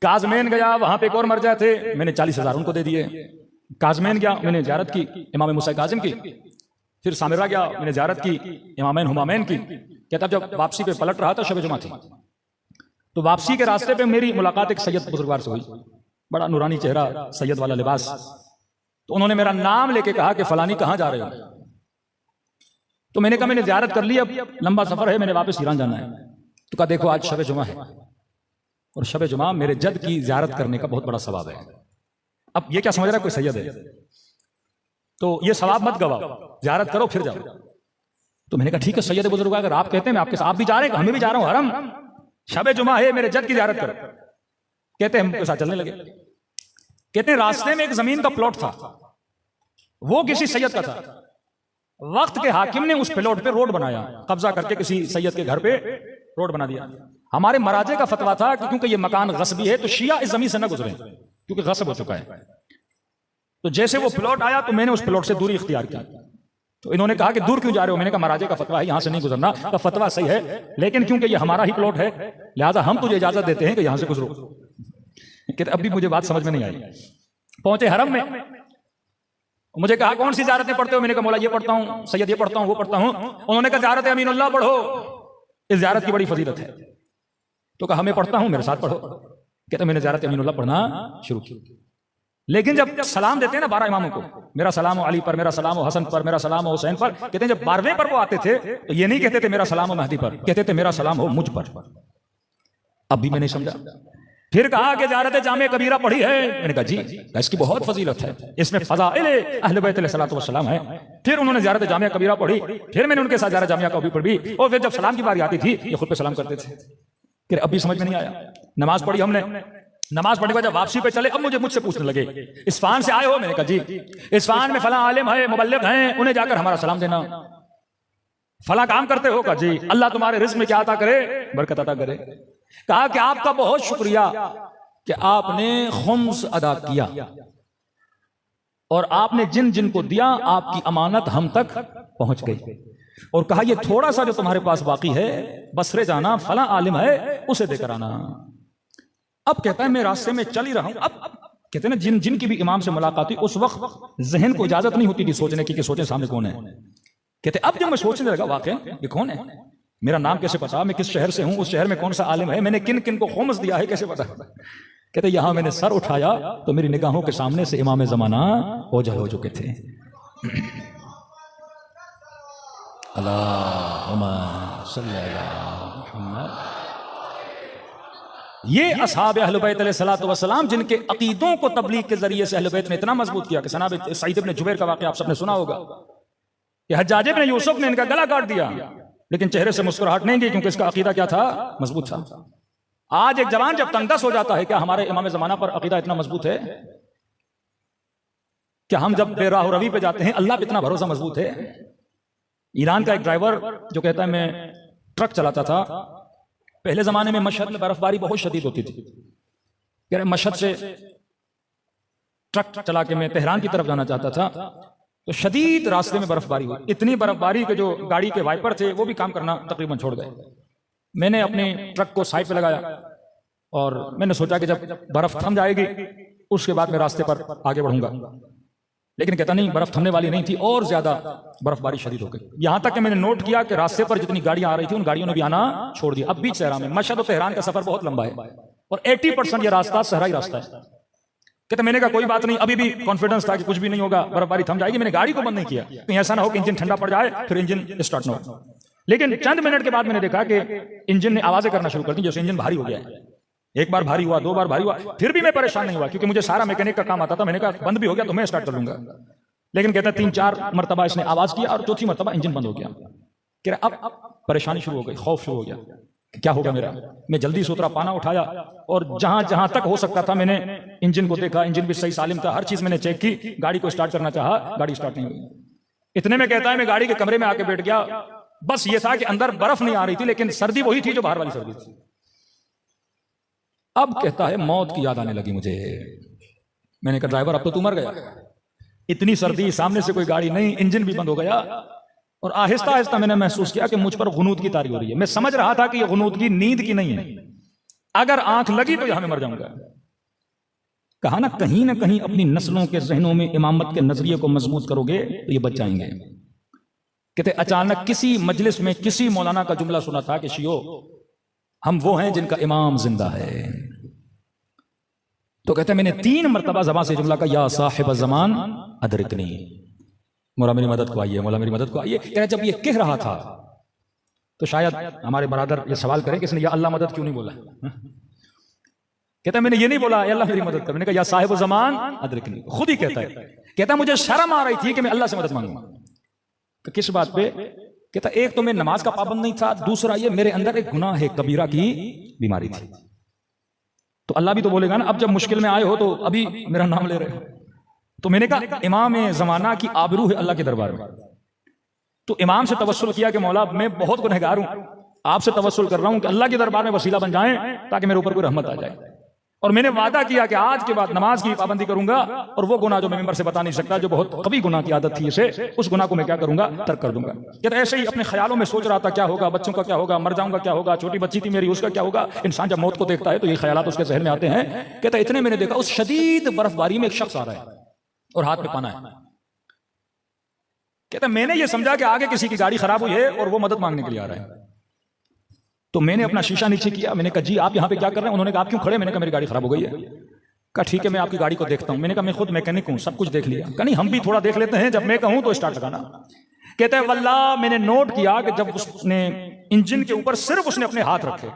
काजमेन गया, वहां पे एक और मर्जा थे, मैंने 40,000 उनको दे दिए। काजमेन गया, मैंने ज़ियारत की इमाम मूसा काजिम की। फिर सामिरा गया, मैंने ज़ियारत की इमामैन हुमामैन की। कहता जब वापसी पे पलट रहा था, शब जुमा थी, तो वापसी के रास्ते पे मेरी मुलाकात एक सैयद बुजुर्गवार से हुई, बड़ा नूरानी चेहरा, सैयद वाला लिबास। तो उन्होंने मेरा नाम लेके कहा कि फलानी कहाँ जा रहे हो? तो मैंने कहा मैंने ज़ियारत कर ली, अब लंबा सफर है, मैंने वापस ईरान जाना है। तो कहा देखो आज शब जुमा है, और शब जुमा मेरे जद की ज़ियारत करने का बहुत बड़ा सवाब है। अब ये क्या समझ रहा है कोई सैयद है, तो ये सवाब मत गवाओ, ज़ियारत करो फिर जाओ। तो मैंने कहा ठीक है सैयद बुजुर्ग, अगर आप कहते हैं मैं आपके साथ, आप भी जा रहे हैं, हमें भी जा रहा हूं, हरम शब जुमा है, मेरे जद की ज़ियारत करो। कहते हैं हम साथ चलने लगे। कहते हैं रास्ते में एक जमीन का प्लॉट था, वो किसी सैयद का था। वक्त के हाकिम ने उस प्लॉट पे रोड बनाया, कब्जा करके किसी सैयद के घर पे रोड बना दिया। हमारे मराजे का फतवा था कि क्योंकि ये मकान गस्बी है तो शिया इस जमीन से न गुजरे, क्योंकि गस्ब हो चुका है। तो जैसे वो प्लॉट आया तो मैंने उस प्लॉट से दूरी इख्तियार की। तो इन्होंने कहा कि दूर क्यों जा रहे हो? मैंने कहा महाराजे का फतवा है, यहां से नहीं गुजरना। का फतवा सही है, लेकिन क्योंकि ये हमारा ही प्लॉट है लिहाजा हम तुझे इजाजत देते हैं कि यहां से गुजरो। कहते अब भी मुझे बात समझ में नहीं आई। पहुंचे हरम में, मुझे कहा कौन सी ज़ियारतें पढ़ते हो? मैंने कहा मौला ये पढ़ता हूं, सैयद ये पढ़ता हूं, वो पढ़ता हूं। उन्होंने कहा ज़ियारत अमीनुल्लाह पढ़ो, इस ज़ियारत की बड़ी फजीलत है। तो कहा मैं पढ़ता हूं, मेरे साथ पढ़ो। कहते मैंने ज़ियारत अमीनुल्लाह पढ़ना शुरू किया। लेकिन जब सलाम देते हैं ना 12 इमामों को, मेरा सलाम अली पर, मेरा सलाम हसन पर, मेरा सलाम हुसैन पर, कहते हैं जब 12वें पर वो आते थे तो ये नहीं कहते थे मेरा सलाम महदी पर, कहते थे मेरा सलाम हो मुझ पर। अब भी मैं नहीं समझा। फिर कहा कि ज़ियारत जामे कबीरा पढ़ी है? मैंने कहा जी, इसकी बहुत फजीलत है, इसमें फज़ाइल अहले बैत अलैहिस्सलातु वस्सलाम है। फिर उन्होंने ज़ियारत जामे कबीरा पढ़ी, फिर मैंने उनके साथ ज़ियारत जामिया कबीर पढ़ी, और फिर जब सलाम की बारी आती थी ये खुद पे सलाम करते थे। फिर अब भी समझ में नहीं आया। नमाज पढ़ी हमने, नमाज पढ़ने के बाद जब वापसी पे चले, अब मुझसे पूछने लगे इस्फहान से आए हो? मैंने कहा जी, इस्फहान में फला आलिम है, मुबल्लिग हैं, उन्हें जाकर हमारा सलाम देना। फला काम करते हो? कहा जी, अल्लाह तुम्हारे रिज़्क़ में क्या अता करे, बरकत अता करे। कहा कि आपका बहुत शुक्रिया कि आपने खुम्स अदा किया, और आपने जिन जिन को दिया आपकी अमानत हम तक पहुंच गई। और कहा ये थोड़ा सा जो तुम्हारे पास बाकी है, बसरे जाना, फला आलिम है, उसे देकर आना। अब कहता है मैं रास्ते में चल ही रहा हूं। अब कहते हैं ना जिन जिन की भी इमाम से मुलाकात हुई, उस वक्त जहन को इजाजत नहीं होती थी सोचने की कि सोचे सामने कौन है। कहते अब जब मैं सोचने लगा वाकई ये कौन है, मेरा नाम कैसे पता, मैं किस शहर से हूं, उस शहर में कौन सा आलिम है, मैंने किन किन को खुम्स दिया है, कैसे पता। कहते यहां मैंने सर उठाया तो मेरी निगाहों के सामने से इमाम जमाना ओझल हो चुके थे। अल्लाहुम्मा सल्ली अला मुहम्मद। ये असहाब अहले बैत अलैहिस्सलातु वस्सलाम जिनके अकीदों को तबलीग के जरिए से अहले बैत ने इतना मजबूत किया कि जनाब सईद इब्न जुबैर का वाक़या आप सबने सुना होगा कि हज्जाज इब्न यूसुफ ने इनका गला काट दिया, लेकिन चेहरे से मुस्कुराहट नहीं गई, क्योंकि इसका अकीदा क्या था, मजबूत था। आज एक जवान जब तंगदस हो जाता है, क्या हमारे इमाम ज़माना पर अकीदा इतना मजबूत है? क्या हम जब बेराह रवी पे जाते हैं अल्लाह पे इतना भरोसा मजबूत है? ईरान का एक ड्राइवर जो कहता है मैं ट्रक चलाता था, पहले जमाने में मशहद में बर्फबारी बहुत शदीद होती थी। कह रहे मशहद से ट्रक चला के मैं तेहरान की तरफ जाना चाहता था, तो शदीद रास्ते में बर्फबारी हुई, इतनी बर्फबारी के जो गाड़ी के वाइपर थे वो भी काम करना तकरीबन छोड़ गए। मैंने अपने ट्रक को साइड पे लगाया और मैंने सोचा कि जब बर्फ थम जाएगी उसके बाद मैं रास्ते पर आगे बढ़ूंगा, लेकिन कहता नहीं, बर्फ थमने वाली नहीं थी और ज्यादा बर्फबारी शदीद हो गई। यहां तक कि मैंने नोट किया कि रास्ते पर जितनी गाड़ियां आ रही थी उन गाड़ियों ने भी आना छोड़ दिया। अब बीच सहरा में, मशहद और तेहरान का सफर बहुत लंबा है और 80% ये रास्ता सहराई रास्ता है। कहते मैंने कहा कोई बात नहीं, अभी भी कॉन्फिडेंस था कि कुछ भी नहीं होगा, बर्फबारी थम जाएगी। मैंने गाड़ी को बंद नहीं किया, कहीं ऐसा ना हो कि इंजन ठंडा पड़ जाए फिर इंजन स्टार्ट ना हो। लेकिन चंद मिनट के बाद मैंने देखा कि इंजन ने आवाजें करना शुरू कर दी, जैसे इंजन भारी हो गया है। एक बार भारी हुआ, 2 बार भारी हुआ, फिर भी मैं परेशान नहीं हुआ, क्योंकि मुझे सारा मैकेनिक का काम आता था। मैंने कहा बंद भी हो गया तो मैं स्टार्ट कर लूंगा। लेकिन कहता 3-4 मरतबा इसने आवाज किया और चौथी मरतबा इंजन बंद हो गया। कह रहा अब परेशानी शुरू हो गई, खौफ शुरू हो गया, क्या होगा मेरा। मैं जल्दी से उतरा, पाना उठाया और जहां जहां तक हो सकता था मैंने इंजन को देखा, इंजन भी सही सालिम था, हर चीज मैंने चेक की। गाड़ी को स्टार्ट करना चाहा, गाड़ी स्टार्ट नहीं हुई। इतने में कहता है मैं गाड़ी के कमरे में आके बैठ गया। बस ये था कि अंदर बर्फ नहीं आ रही थी, लेकिन सर्दी वही थी जो बाहर वाली सर्दी थी। अब कहता है मौत की याद आने लगी मुझे। मैंने कहा ड्राइवर अब तो तू मर गया, इतनी सर्दी, सामने से कोई गाड़ी नहीं, इंजन भी बंद हो गया। और आहिस्ता आहिस्ता मैंने महसूस किया कि मुझ पर गुनूद की तारी हो रही है। मैं समझ रहा था कि ये गुनूद की नींद की नहीं है, अगर आंख लगी तो यहां मैं मर जाऊंगा। कहा ना कहीं अपनी नस्लों के जहनों में इमामत के नजरिए को मजबूत करोगे तो ये बच जाएंगे। कहते अचानक किसी मजलिस में किसी मौलाना का जुमला सुना था कि शियो हम वो हैं जिनका इमाम जिंदा है। तो कहते मैंने 3 मरतबा ज़बान से जुमला का या साहिब ज़मान अदरिकनी, मौला मेरी मदद को आइए, मौला मेरी मदद को आइए। कह जब ये कह रहा था तो शायद हमारे बरादर ये सवाल करें कि इसने या अल्लाह मदद क्यों नहीं बोला। कहता मैंने ये नहीं बोला या अल्लाह मेरी मदद कर, मैंने कहा या साहिब ज़मान अदरिकनी। खुद ही कहता है, कहता मुझे शर्म आ रही थी कि मैं अल्लाह से मदद मांगूंगा। तो किस बात पे? कहता एक तो मैं नमाज का पाबंद नहीं था, दूसरा ये मेरे अंदर एक गुनाह है कबीरा की बीमारी थी। तो अल्लाह भी तो बोलेगा ना, अब जब मुश्किल में आए हो तो अभी मेरा नाम ले रहे हो। तो मैंने कहा इमाम जमाना की आबरू है अल्लाह के दरबार में। तो इमाम से तवस्सुल किया कि मौला मैं बहुत गुनहगार हूं, आपसे तवस्सुल कर रहा हूं कि अल्लाह के दरबार में वसीला बन जाएं ताकि मेरे ऊपर कोई रहमत आ जाए। और मैंने वादा किया कि आज के बाद नमाज की पाबंदी करूंगा, और वो गुनाह जो मैं मेंबर से बता नहीं सकता, जो बहुत कभी गुनाह की आदत थी इसे, उस गुनाह को मैं क्या करूंगा, तर्क कर दूंगा। कहता ऐसे ही अपने ख्यालों में सोच रहा था क्या होगा, बच्चों का क्या होगा, मर जाऊंगा क्या होगा, छोटी बच्ची थी मेरी उसका क्या होगा। इंसान जब मौत को देखता है तो ये ख्यालात उसके जहन में आते हैं। कहता इतने मैंने देखा उस शदीद बर्फबारी में एक शख्स आ रहा है और हाथ में पाना है। कहता मैंने ये समझा कि आगे किसी की गाड़ी खराब हुई है और वो मदद मांगने के लिए आ रहा है। तो मैंने अपना शीशा नीचे किया, मैंने कहा जी आप यहाँ पे क्या कर रहे हैं? उन्होंने कहा आप क्यों खड़े? मैंने कहा मेरी गाड़ी खराब हो गई है। कहा ठीक है मैं आपकी गाड़ी को देखता हूँ। मैंने कहा मैं खुद मैकेनिक हूँ, सब कुछ देख लिया। कहा नहीं हम भी थोड़ा देख लेते हैं, जब मैं कहूँ तो स्टार्ट लगाना। कहते हैं वल्लाह मैंने नोट किया कि जब उसने इंजन के ऊपर सिर्फ उसने अपने हाथ रखे,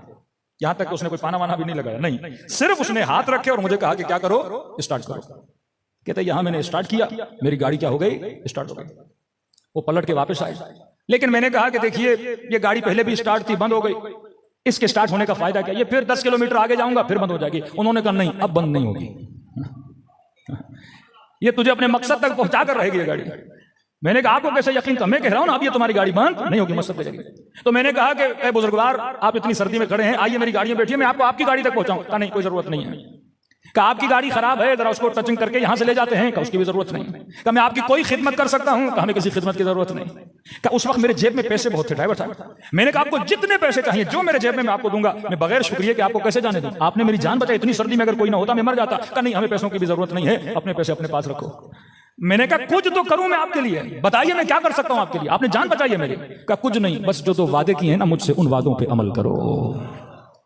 यहां तक कि उसने कोई पाना वाना भी नहीं लगाया, नहीं सिर्फ उसने हाथ रखे और मुझे कहा कि क्या करो, स्टार्ट करो। कहते यहां मैंने स्टार्ट किया, मेरी गाड़ी क्या हो गई, स्टार्ट हो गई। वो पलट के वापस आए, लेकिन मैंने कहा कि देखिए ये गाड़ी पहले भी स्टार्ट थी, बंद हो गई, इसके स्टार्ट होने का फायदा क्या? ये फिर 10 किलोमीटर आगे जाऊंगा फिर बंद हो जाएगी। उन्होंने कहा नहीं अब बंद नहीं होगी, ये तुझे अपने मकसद तक पहुंचा कर रहेगी ये गाड़ी। मैंने कहा आपको कैसे यकीन? मैं कह रहा हूं ना अब ये तुम्हारी गाड़ी बंद नहीं होगी, मकसद पे जाएगी। तो मैंने कहा कि बुजुर्गवार आप इतनी सर्दी में खड़े हैं, आइए मेरी गाड़ी में बैठिए, मैं आपको आपकी गाड़ी तक पहुंचाऊं। कहा नहीं कोई जरूरत नहीं है। कहा आपकी गाड़ी खराब है, जरा उसको टचिंग करके यहां से ले जाते हैं। कहा उसकी भी जरूरत नहीं। कहा मैं आपकी कोई खिदमत कर सकता हूं? कहा हमें किसी खिदमत की जरूरत नहीं। कहा उस वक्त मेरे जेब में पैसे बहुत थे ड्राइवर साहब। मैंने कहा आपको जितने पैसे चाहिए जो मेरे जेब में मैं आपको दूंगा, मैं बगैर शुक्रिया के आपको कैसे जाने दूं? आपने मेरी जान बचाई, इतनी सर्दी में अगर कोई ना होता मैं मर जाता। कहा नहीं हमें पैसों की भी जरूरत नहीं है, अपने पैसे अपने पास रखो। मैंने कहा कुछ तो करूं मैं आपके लिए, बताइए मैं क्या कर सकता हूं आपके लिए, आपने जान बचाई है मेरी। कहा कुछ नहीं, बस जो 2 वादे किए हैं ना मुझसे उन वादों पे अमल करो।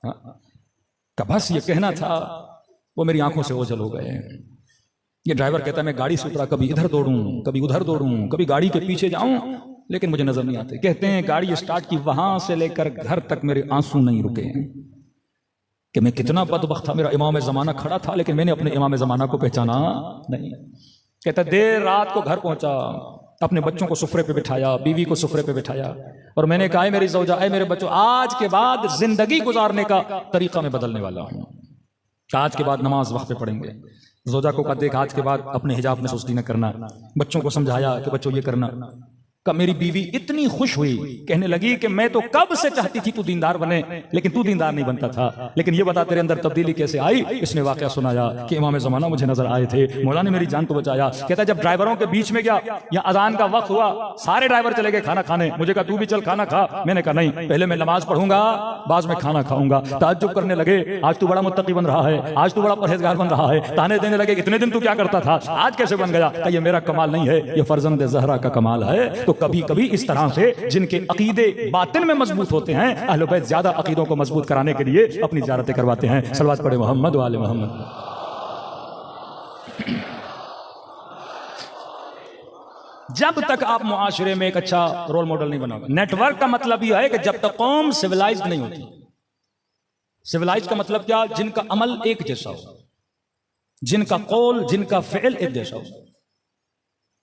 कहा बस ये कहना था, वो मेरी आंखों से ओझल हो गए। ये ड्राइवर कहता है मैं गाड़ी से उतरा, कभी इधर दौड़ूं कभी उधर दौड़ूं, कभी गाड़ी के पीछे जाऊं लेकिन मुझे नजर नहीं आते। कहते हैं गाड़ी स्टार्ट की वहां से लेकर घर तक मेरे आंसू नहीं रुके कि मैं कितना बदबख्त था। मेरा इमाम ज़माना खड़ा था लेकिन मैंने अपने इमाम ज़माना को पहचाना नहीं। कहता देर रात को घर पहुंचा, अपने बच्चों को सुफरे पे बिठाया, बीवी को सुफरे पे बिठाया, और मैंने कहा मेरी ज़ौजा, मेरे बच्चों, आज के बाद जिंदगी गुजारने का तरीका मैं बदलने वाला हूं। आज के बाद नमाज वक्त पे पढ़ेंगे। ज़ौजा को कहा देख आज के बाद अपने हिजाब में सुस्ती न करना। बच्चों को समझाया कि बच्चों ये करना। का मेरी बीवी इतनी खुश हुई, कहने लगी कि मैं तो कब से चाहती थी तू दीनदार बने, लेकिन तू दीनदार नहीं बनता था। लेकिन ये बता तेरे अंदर तब्दीली कैसे आई? इसने वाकया सुनाया कि इमाम ज़माना मुझे नजर आए थे, मौला ने मेरी जान को बचाया। कहता जब ड्राइवरों के बीच में गया, या अजान का वक्त हुआ, सारे ड्राइवर चले गए खाना खाने। मुझे कहा तू भी चल खाना खा। मैंने कहा नहीं, पहले मैं नमाज पढ़ूंगा, बाद में खाना खाऊंगा। ताज्जुब करने लगे, आज तू बड़ा मुत्तकी बन रहा है, आज तू बड़ा परहेजगार बन रहा है। ताने देने लगे इतने दिन तू क्या करता था, आज कैसे बन गया? ये मेरा कमाल नहीं है, ये फर्जंद ज़हरा का कमाल है। तो कभी कभी इस तरह से जिनके अकीदे बातिन में मजबूत होते हैं, अहले बैत ज्यादा अकीदों को मजबूत कराने के लिए अपनी ज़ियारतें करवाते हैं। सलवात पढ़े मोहम्मद वाले मोहम्मद। जब तक आप मुआशरे में एक अच्छा रोल मॉडल नहीं बनाओगे, नेटवर्क का मतलब यह है कि जब तक कौम सिविलाइज्ड नहीं होती। सिविलाइज्ड का मतलब क्या? जिनका अमल एक जैसा हो, जिनका कौल, जिनका फेल एक जैसा हो।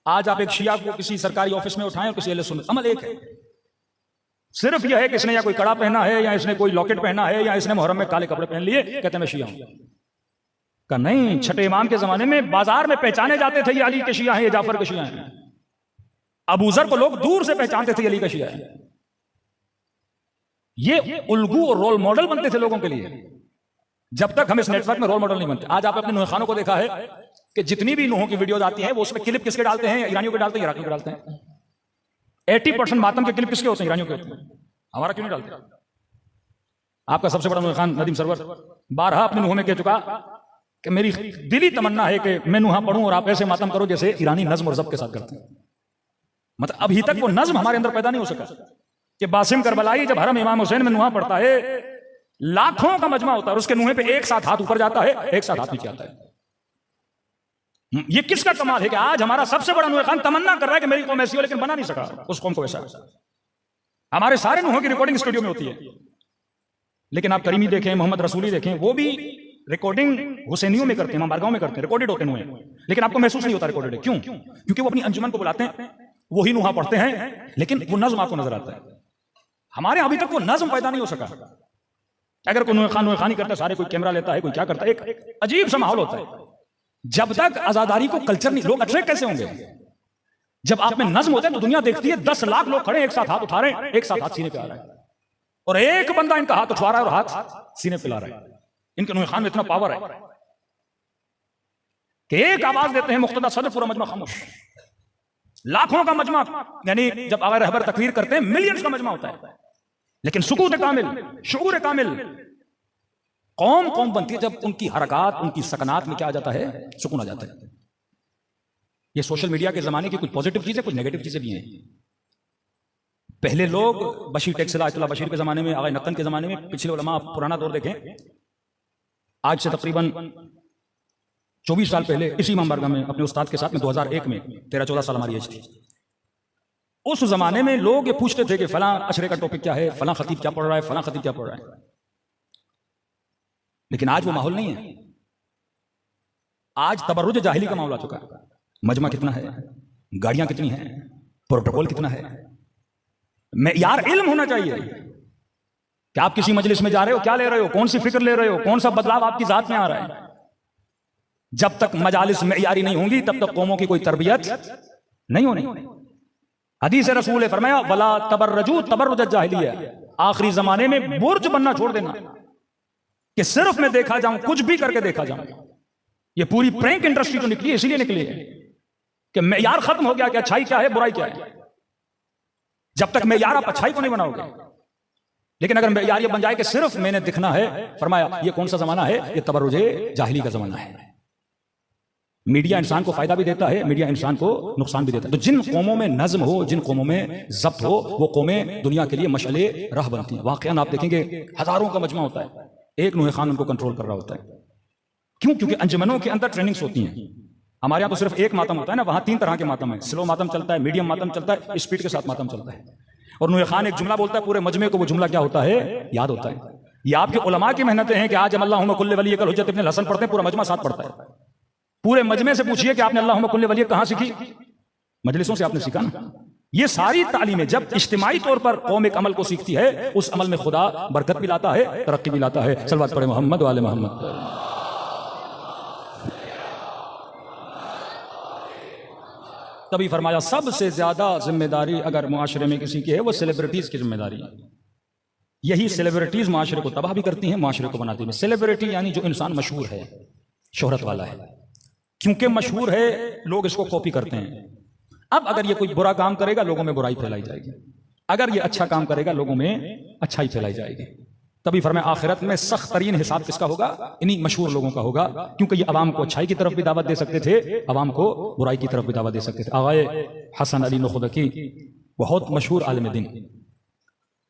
आज आप एक शिया को किसी सरकारी ऑफिस में उठाएं और किसी अहले सुन्नत, अमल एक है। सिर्फ यह है कि इसने या कोई कड़ा पहना है, या इसने कोई लॉकेट पहना है, या इसने मुहर्रम में काले कपड़े पहन लिए, कहते हैं मैं शिया हूं। का नहीं, छठे इमाम के जमाने में बाजार में पहचाने जाते थे ये अली के शिया हैं, ये जाफर के शिया हैं। अबू ज़र को लोग दूर से पहचानते थे अली का शिया है। ये उल्गू और रोल मॉडल बनते थे लोगों के लिए। जब तक हम इस नेटवर्क में रोल मॉडल नहीं बनते। आज आप अपने नूह खानों को देखा है कि जितनी भी नूहों की वीडियोज आती हैं वो उसमें क्लिप किसके डालते हैं? ईरानियों के डालते हैं, इराकियों के डालते हैं। 80% मातम के क्लिप किसके होते हैं? ईरानियों के होते हैं। हमारा क्यों नहीं डालते? आपका सबसे बड़ा नुहा खान नदीम सरवर बारहा अपने नुहों में कह चुका कि मेरी दिली तमन्ना है कि मैं नुहा पढ़ूं और आप ऐसे मातम करो जैसे ईरानी नज्म और ज़ब्त के साथ करते हैं। मतलब अभी तक वो नज्म हमारे अंदर पैदा नहीं हो सका कि बासिम करबलाई जब हरम इमाम हुसैन में नुहा पढ़ता है, लाखों का मजमा होता है और उसके नुहे पे एक साथ हाथ ऊपर जाता है, एक साथ हाथ नीचे आता है। ये किसका कमाल है कि आज हमारा सबसे बड़ा नुहा खान तमन्ना कर रहा है कि मेरी कौम ऐसी हो, लेकिन बना नहीं सका उस कौम को वैसा। हमारे सारे नुहों की रिकॉर्डिंग स्टूडियो में होती है, लेकिन आप करीमी देखें, मोहम्मद रसूली देखें, वो भी रिकॉर्डिंग हुसैनियों में करते हैं, बारगाहों में करते हैं, रिकॉर्डेड होते हैं, लेकिन आपको महसूस नहीं होता रिकॉर्डेड है। क्यों? क्योंकि वो अपनी अंजुमन को बुलाते हैं, वही नुहा पढ़ते हैं, लेकिन वो नज्म आपको नजर आता है। हमारे अभी तक वो नज्म पैदा नहीं हो सका। अगर कोई नुहा खानी करता है, सारे कोई कैमरा लेता है, कोई क्या करता है, एक अजीब सा माहौल होता है। जब तक आजादारी को कल्चर नहीं, लोग अट्रैक्ट कैसे होंगे? जब आप में नज्म होता है तो दुनिया देखती है 10 लाख लोग खड़े एक साथ हाथ उठा रहे हैं, एक साथ हाथ सीने पे आ रहा है, और एक बंदा इनका हाथ उठा रहा है और हाथ सीने पे ला रहा है। इनके नुहा खान में इतना पावर है कि एक आवाज देते हैं मुख्तदा सदर, पूरा मजमा खामोश। लाखों का मजमा, यानी जब आवाज़ रहबर तकरीर करते हैं मिलियंस का मजमा होता है, लेकिन सुकूत कामिल, शऊर कामिल, कौम कौम बनती है जब उनकी हरकत, उनकी सकनात में क्या आ जाता है? सुकून आ जाता है। ये सोशल मीडिया के जमाने की कुछ पॉजिटिव चीजें, कुछ नेगेटिव चीजें भी हैं। पहले लोग बशीर टेक्सला, आयतुल्लाह बशीर के जमाने में, आगा नक्कन के जमाने में, पिछले उलमा पुराना दौर देखें, आज से तकरीबन 24 साल पहले इसी इमाम बारगाह में अपने उस्ताद के साथ में 2001 में 13-14 साल हमारी एज थी। उस जमाने में लोग ये पूछते थे कि फलां अशरे का टॉपिक क्या है, फलां खतीब क्या पढ़ रहा है, फलां खतीब क्या पढ़ रहा है। लेकिन आज वो माहौल नहीं है। आज तबर्रुज जाहिली का मामला चुका है। मजमा कितना है, गाड़ियां कितनी हैं, प्रोटोकॉल कितना है। मैं यार इल्म होना चाहिए कि आप किसी मजलिस में जा रहे हो, क्या ले रहे हो, कौन सी फिक्र ले रहे हो, कौन सा बदलाव आपकी जात में आ रहा है। जब तक मजालिस मेयारी नहीं होंगी तब तक कौमों की कोई तरबियत नहीं होनी। हदीस रसूल ने फरमाया वला तबर्रजू तबर्रुज जाहिलिया, आखिरी जमाने में बुर्ज बनना छोड़ देना कि सिर्फ मैं देखा जाऊं, कुछ भी करके देखा जाऊं। ये पूरी प्रैंक इंडस्ट्री तो निकली है, इसीलिए निकली है कि मेयार खत्म हो गया कि अच्छाई क्या है, बुराई क्या है। जब तक मेयार आप अच्छाई को नहीं बनाओगे, लेकिन अगर मेयार ये बन जाए कि सिर्फ मैंने दिखना है, फरमाया ये कौन सा जमाना है, ये तबर्रुज जाहिली का जमाना है। मीडिया इंसान को फायदा भी देता है, मीडिया इंसान को नुकसान भी देता है। तो जिन कौमों में नज्म हो, जिन कौमों में ज़ब्त हो, वो कौमें दुनिया के लिए मशअले राह बनती हैं। वाकईन आप देखेंगे हजारों का मजमा होता है, एक नुहे खान उनको कंट्रोल कर रहा होता है। क्यों? क्योंकि अंजुमनों के अंदर ट्रेनिंग्स होती हैं। हमारे यहाँ तो सिर्फ एक मातम होता है ना, वहां 3 तरह के मातम है। स्लो मातम चलता है, मीडियम मातम चलता है, स्पीड के साथ मातम चलता है। और नुहे खान एक जुमला बोलता है, पूरे मजमे को वो जुमला क्या होता है, याद होता है। ये आपके उलमा की मेहनतें हैं कि आज हम अल्लाहुम्मा कुल्ले वली कल हुज्जत इब्न हसन पढ़ते हैं, पूरा मजमा साथ पढ़ता है। पूरे मजमे से पूछिए कि आपने अल्लाहुम्मा कुल्ले वली कहां सीखी? मजलिसों से आपने सीखा ना। ये सारी तालीमें जब इज्तिमाई तौर पर कौम एक अमल को सीखती है, उस अमल में खुदा बरकत भी लाता है, तरक्की भी लाता है। सल्लल्लाहु अलैहि मोहम्मद वाले मोहम्मद। तभी फरमाया सबसे ज्यादा जिम्मेदारी अगर मुआशरे में किसी की है, वो सेलिब्रिटीज की जिम्मेदारी है। यही सेलिब्रिटीज मुआशरे को तबाह भी करती हैं, मुआशरे को बनाती हैं। सेलिब्रिटी यानी जो इंसान मशहूर है, शोहरत वाला है, क्योंकि मशहूर है लोग इसको कॉपी करते हैं। अब अगर ये कोई बुरा काम करेगा, लोगों में बुराई फैलाई जाएगी। अगर ये अच्छा काम करेगा, लोगों में अच्छाई फैलाई जाएगी। तभी फरमाया आखिरत में सख्त तरीन हिसाब किसका होगा? इन्हीं मशहूर लोगों का होगा, क्योंकि ये अवाम को अच्छाई की तरफ भी दावत दे सकते थे, अवाम को बुराई की तरफ भी दावत दे सकते थे। आगाए हसन अली नखुदकी बहुत मशहूर आलिम दीन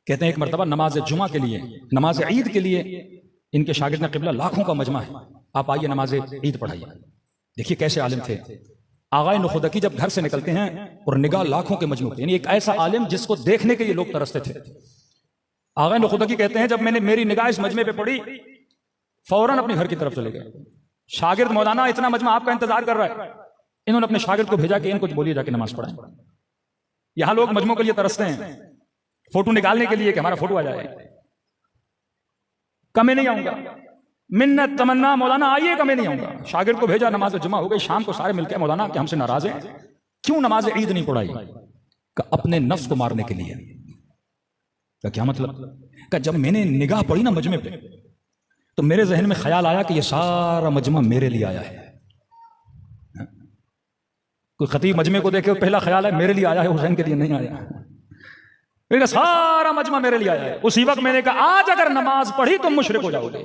कहते हैं, एक मरतबा नमाज जुमा के लिए, नमाज ईद के लिए इनके शागिर्द ने किबला लाखों का मजमा है, आप आइए नमाज ईद पढ़ाइए। देखिए कैसे आलिम थे। आगाए नखुदकी जब घर से निकलते हैं और निगाह लाखों के मजमू पे, यानी एक ऐसा आलिम जिसको देखने के लिए लोग तरसते थे। आगाए नखुदकी कहते हैं, जब मैंने मेरी निगाह इस मजमे पे पड़ी, फौरन अपने घर की तरफ चले गए। शागिर्द मौलाना इतना मजमा आपका इंतजार कर रहा है। इन्होंने अपने शागिर्द को भेजा कि इनको बोलिए जाके नमाज पढ़ाएं। यहां लोग मजमों के लिए तरसते हैं, फोटो निकालने के लिए कि हमारा फोटो आ जाए। कमे नहीं आऊंगा, मिन्नत तमन्ना मौलाना आइए, कमे नहीं आऊंगा। शागिर्द को भेजा, नमाज जुमा हो गई। शाम को सारे मिलकर मौलाना कि हमसे नाराज हैं, क्यों नमाज ईद नहीं पढ़ाई? का अपने नफ्स को मारने के लिए। का क्या मतलब? का जब मैंने निगाह पड़ी ना मजमे पे, तो मेरे जहन में ख्याल आया कि ये सारा मजमा मेरे लिए आया है। कोई खतीब मजमे को देखे पहला ख्याल है मेरे लिए आया है, हुसैन के लिए नहीं आया। मैंने कहा सारा मजमा मेरे लिए आया है। उसी वक्त मैंने कहा आज अगर नमाज पढ़ी तो मुशरिक हो जाओगे,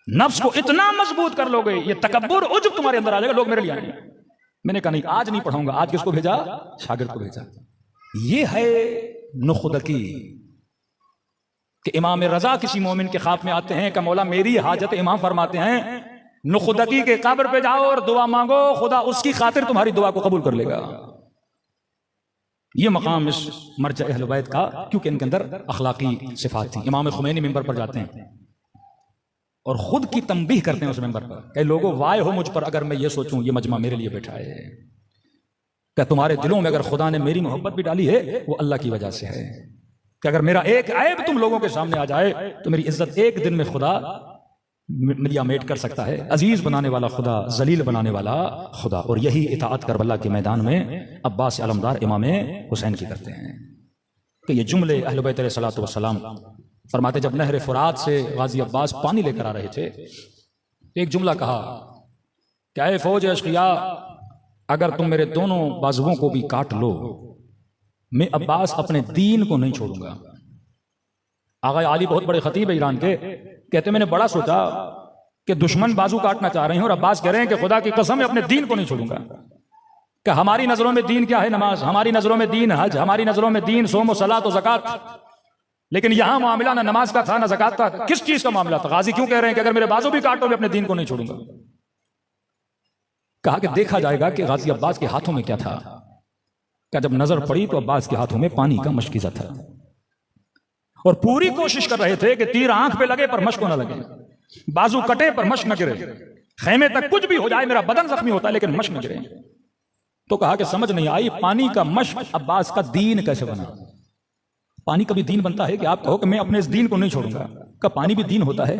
नफ्स को इतना मजबूत कर लोगे, ये तकब्बुर उज्ब तुम्हारे अंदर आ जाएगा, लोग मेरे लिए आएंगे। मैंने कहा नहीं, आज नहीं पढ़ाऊंगा। आज किसको भेजा? शागिर्द को भेजा। ये है नुखदकी कि इमाम रजा किसी मोमिन के ख्वाब में आते हैं कि मौला मेरी हाजत, इमाम फरमाते हैं नुखदकी के कब्र पे जाओ और दुआ मांगो, खुदा उसकी खातिर तुम्हारी दुआ को कबूल कर लेगा। ये मकाम इस मरजा अहले बैत का, क्योंकि इनके अंदर अखलाकी सिफात थी। इमाम खुमैनी मिंबर पर जाते हैं और खुद की तंबीह करते हैं उस मिंबर पर, कई लोगों वाय हो मुझ पर अगर मैं ये सोचूं ये मजमा मेरे लिए बैठा है, क्या तुम्हारे दिलों में अगर खुदा ने मेरी मोहब्बत भी डाली है वो अल्लाह की वजह से है, कि अगर मेरा एक ऐब तुम लोगों के सामने आ जाए तो मेरी इज्जत एक दिन में खुदा मिलिया मेट कर सकता है। अजीज बनाने वाला खुदा, जलील बनाने वाला खुदा। और यही इताअत करबला के मैदान में अब्बास अलमदार इमाम हुसैन की करते हैं कि ये जुमले अहले बैत अलैहिस्सलातु वस्सलाम फरमाते, जब नहर फुरात से गाजी अब्बास पानी लेकर आ रहे थे, एक जुमला कहा, क्या है फौज अशकिया, अगर तुम मेरे दोनों बाजुओं को भी काट लो, मैं अब्बास अपने दीन को नहीं छोड़ूंगा। आगा आली बहुत बड़े खतीब है ईरान के, कहते मैंने बड़ा सोचा कि दुश्मन बाजू काटना चाह रहे हैं और अब्बास कह रहे हैं कि खुदा की कसम मैं अपने दीन को नहीं छोड़ूंगा। कि हमारी नजरों में दीन क्या है? नमाज। हमारी नजरों में दीन हज। हमारी नजरों में दीन सोम सलात और ज़कात। लेकिन यहां मामला ना नमाज का था ना ज़कात का, किस चीज का मामला था? गाजी क्यों कह रहे हैं कि अगर मेरे बाजू भी काटो मैं अपने दीन को नहीं छोड़ूंगा? कहा कि देखा जाएगा कि गाजी अब्बास के हाथों में क्या था। क्या जब नजर पड़ी तो अब्बास के हाथों में पानी का मशकीज़ा था और पूरी कोशिश कर रहे थे कि तीर आंख पे लगे पर मश्क न लगे, बाजू कटे पर मश्क न गिरे, खेमे तक कुछ भी हो जाए मेरा बदन जख्मी होता है लेकिन मश्क न गिरे। तो कहा कि समझ नहीं आई, पानी का मश्क अब्बास का दीन कैसे बना? पानी कभी दीन बनता है कि आप कहो कि मैं अपने इस दीन को नहीं छोड़ूंगा? का पानी भी दीन होता है?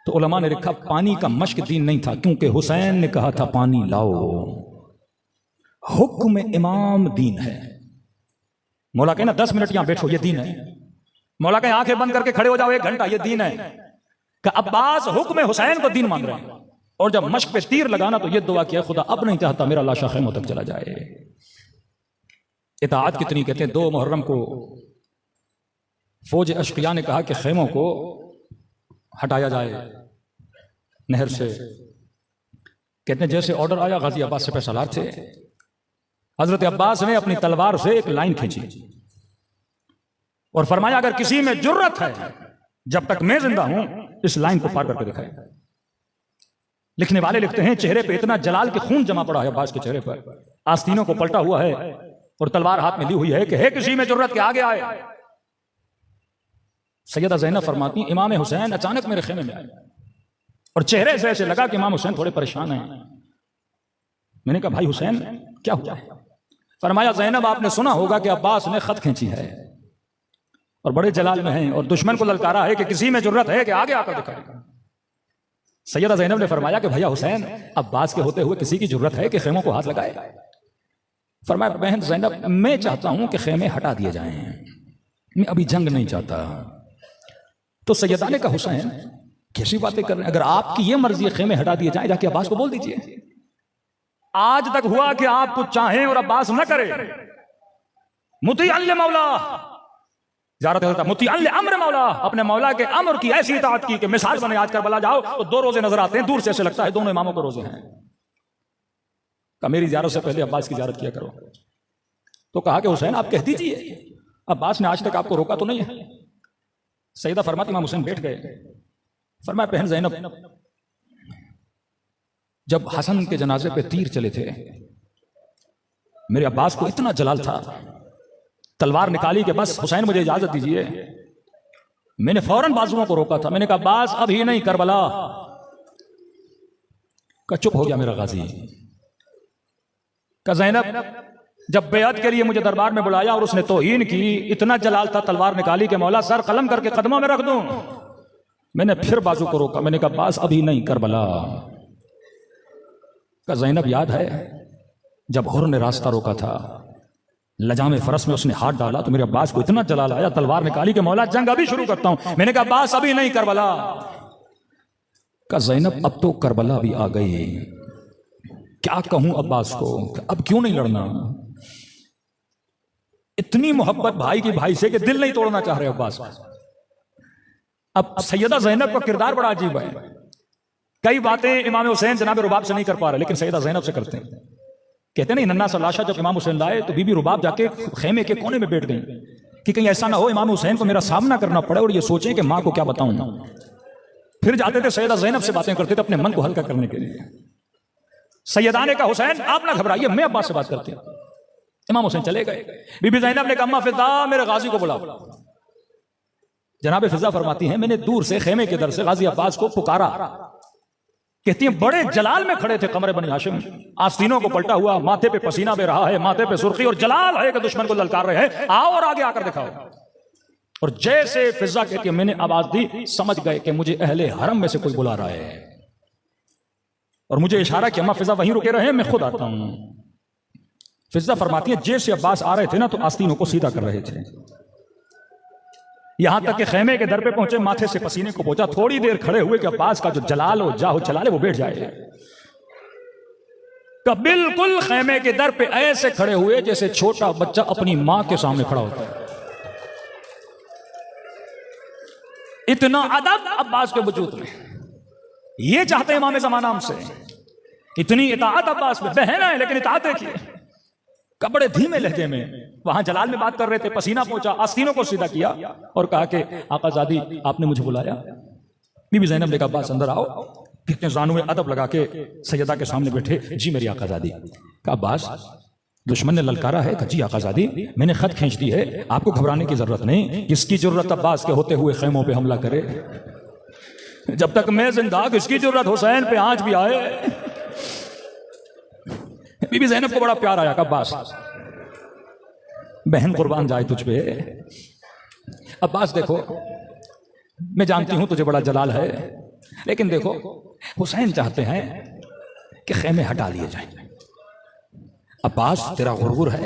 तो उलमा ने लिखा पानी का मश्क दीन नहीं था, क्योंकि हुसैन ने कहा था पानी लाओ। हुक्म इमाम दीन है। मौला कहना 10 मिनट यहां बैठो, ये दीन है। मौला कहे आंखें बंद करके खड़े हो जाओ 1 घंटा, ये दीन है। कि अब्बास हुक्म हुसैन को दीन मान रहे हैं और जब मश्क पे तीर लगाना तो ये दुआ किया, खुदा अब नहीं चाहता मेरा लाशा खैमों तक चला जाए। इताअत कितनी! कहते हैं 2 मुहर्रम को फौज अशकिया ने कहा कि खैमों को हटाया जाए नहर से। कहते हैं जैसे ऑर्डर आया, गाजी अब्बास से पैसालार थे, हजरत अब्बास ने अपनी तलवार से एक लाइन खींची और फरमाया अगर किसी में जुर्रत है जब तक मैं जिंदा हूं इस लाइन को पार करके दिखाए। लिखने वाले लिखते हैं चेहरे पे इतना जलाल के खून जमा पड़ा है अब्बास के चेहरे पर, आस्तीनों को पलटा हुआ है और तलवार हाथ में ली हुई है कि है किसी में जुर्रत के आगे आए। सैयदा ज़ैनब फरमाती इमाम हुसैन अचानक मेरे खेमे में आए और चेहरे से ऐसे लगा कि इमाम हुसैन थोड़े परेशान हैं। मैंने कहा भाई हुसैन क्या हुआ? फरमाया ज़ैनब आपने सुना होगा कि अब्बास ने खत खींची है और बड़े जलाल में हैं और दुश्मन को ललकारा है कि किसी में जुर्रत है कि आगे आकर दिखाएगा। सैयदा ज़ैनब ने फरमाया कि भैया हुसैन अब्बास के होते हुए किसी की जुर्रत है कि खेमों को हाथ लगाए? फरमाया बहन ज़ैनब मैं चाहता हूं कि खेमे हटा दिए जाएं, मैं अभी जंग नहीं चाहता। तो सैयदा ने कहा हुसैन कैसी बातें कर रहे हैं? अगर आपकी ये मर्जी है खेमे हटा दिए जाए, जाके अब्बास को बोल दीजिए। आज तक हुआ कि आप कुछ चाहें और अब्बास न करे। मुती अल्ले मौला मुती अल्ले अम्र मौला, अपने मौला के अम्र की ऐसी इताअत की कि मिसाल बने। आज करबला जाओ तो 2 रोजे नजर आते हैं, दूर से ऐसे लगता है दोनों इमामों के रोजे हैं। कहा मेरी ज़ियारत से पहले अब्बास की ज़ियारत किया करो। तो कहा कि हुसैन आप कह दीजिए, अब्बास ने आज तक आपको रोका तो नहीं है। सैयदा फरमाती इमाम हुसैन बैठ गए। फरमाया बहन ज़ैनब जब हसन के जनाजे पे तीर चले थे मेरे अब्बास को इतना जलाल था, तलवार निकाली कि बस हुसैन मुझे इजाजत दीजिए। मैंने फौरन बाजुओं को रोका था। मैंने कहा अब्बास अभी नहीं, करबला का। चुप हो गया मेरा गाजी। का ज़ैनब जब बेअत के लिए मुझे दरबार में बुलाया और उसने तौहीन की, इतना जलाल था, तलवार निकाली कि मौला सर कलम करके कदमों में रख दूं। मैंने फिर बाजू को रोका। मैंने कहा अब्बास अभी नहीं, करबला का। ज़ैनब याद है जब हुर ने रास्ता रोका था, लजाम फरस में उसने हाथ डाला तो मेरे अब्बास को इतना जलाल आया, तलवार निकाली कि मौला जंग अभी शुरू करता हूं। मैंने कहा अब्बास अभी नहीं, करबला का। ज़ैनब अब तो करबला भी आ गई, क्या कहूं अब्बास को, अब क्यों नहीं लड़ना? इतनी मोहब्बत भाई की भाई से कि दिल नहीं तोड़ना चाह रहे अब्बास। अब सैयदा ज़ैनब का किरदार बड़ा अजीब है। कई बातें इमाम हुसैन जनाब रुबाब से नहीं कर पा रहे, लेकिन सैयदा ज़ैनब से करते हैं। कहते नहीं नन्ना सा लाशा जब इमाम हुसैन लाए तो बीबी रुबाब जाके खेमे के कोने में बैठ गई कि कहीं ऐसा ना हो इमाम हुसैन को मेरा सामना करना पड़े और ये सोचें कि माँ को क्या बताऊं। फिर जाते थे सैयदा ज़ैनब से बातें करते थे अपने मन को हल्का करने के लिए। सैयदा ने कहा हुसैन आप ना घबराइए, मैं अब्बास से बात करती हूँ। इमाम हुसैन चले गए। बीबी ज़ैनब ने कहा अम्मा फिजा मेरे गाजी को बुलाओ। जनाब फिजा फरमाती हैं मैंने दूर से खेमे के दर से गाजी अब्बास को पुकारा। कहती हैं बड़े जलाल में खड़े थे कमरे बनी हाशिम, आस्तीनों को पलटा हुआ, माथे पे पसीना बह रहा है, माथे पे सुर्खी और जलाल है कि दुश्मन को ललकार रहे हैं, आओ और आगे आकर दिखाओ। और जैसे फिजा कहती है मैंने आवाज दी, समझ गए कि मुझे अहले हरम में से कोई बुला रहा है और मुझे इशारा कि अम्मा फिजा वहीं रुके रहे, मैं खुद आता हूं। फिजा फरमाती है जैसे अब्बास आ रहे थे ना तो आस्तीनों को सीधा कर रहे थे, यहां तक कि खेमे के दर पे पहुंचे, माथे से पसीने को पहुंचा। थोड़ी देर खड़े हुए कि अब्बास का जो जलाल हो जाहो चलाले वो बैठ जाए। तो बिल्कुल खेमे के दर पे ऐसे खड़े हुए जैसे छोटा बच्चा अपनी मां के सामने खड़ा होता है। इतना अदब अब्बास के वजूद में, ये चाहते इमाम ज़माना हमसे। इतनी इताअत अब्बास में, बहन है लेकिन इताअत देखिए। बड़े धीमे लहजे में वहां जलाल में बात कर रहे थे, पसीना पहुंचा, आस्तीनों को सीधा किया और कहा कि आकाज़ादी आपने मुझे बुलाया। बीबी ज़ैनब ने कहा अब्बास अंदर आओ। कितने जानू में अदब लगा के सैयदा के सामने बैठे, जी मेरी आकाज़ादी। कहा अब्बास दुश्मन ने ललकारा है। कहा जी आकाज़ादी मैंने खत खींच दी है, आपको घबराने की जरूरत नहीं। किसकी जरूरत अब्बास के होते हुए खेमों पे हमला करे? जब तक मैं जिंदा किसकी जरूरत हुसैन पे आंच भी आए। बीबी ज़ैनब को बड़ा प्यार आया। कहा अब्बास बहन कुर्बान जाए तुझ पे। अब्बास देखो मैं जानती हूं तुझे बड़ा जलाल है, लेकिन देखो हुसैन चाहते हैं कि खेमे हटा लिए जाए। अब्बास तेरा गुरूर है,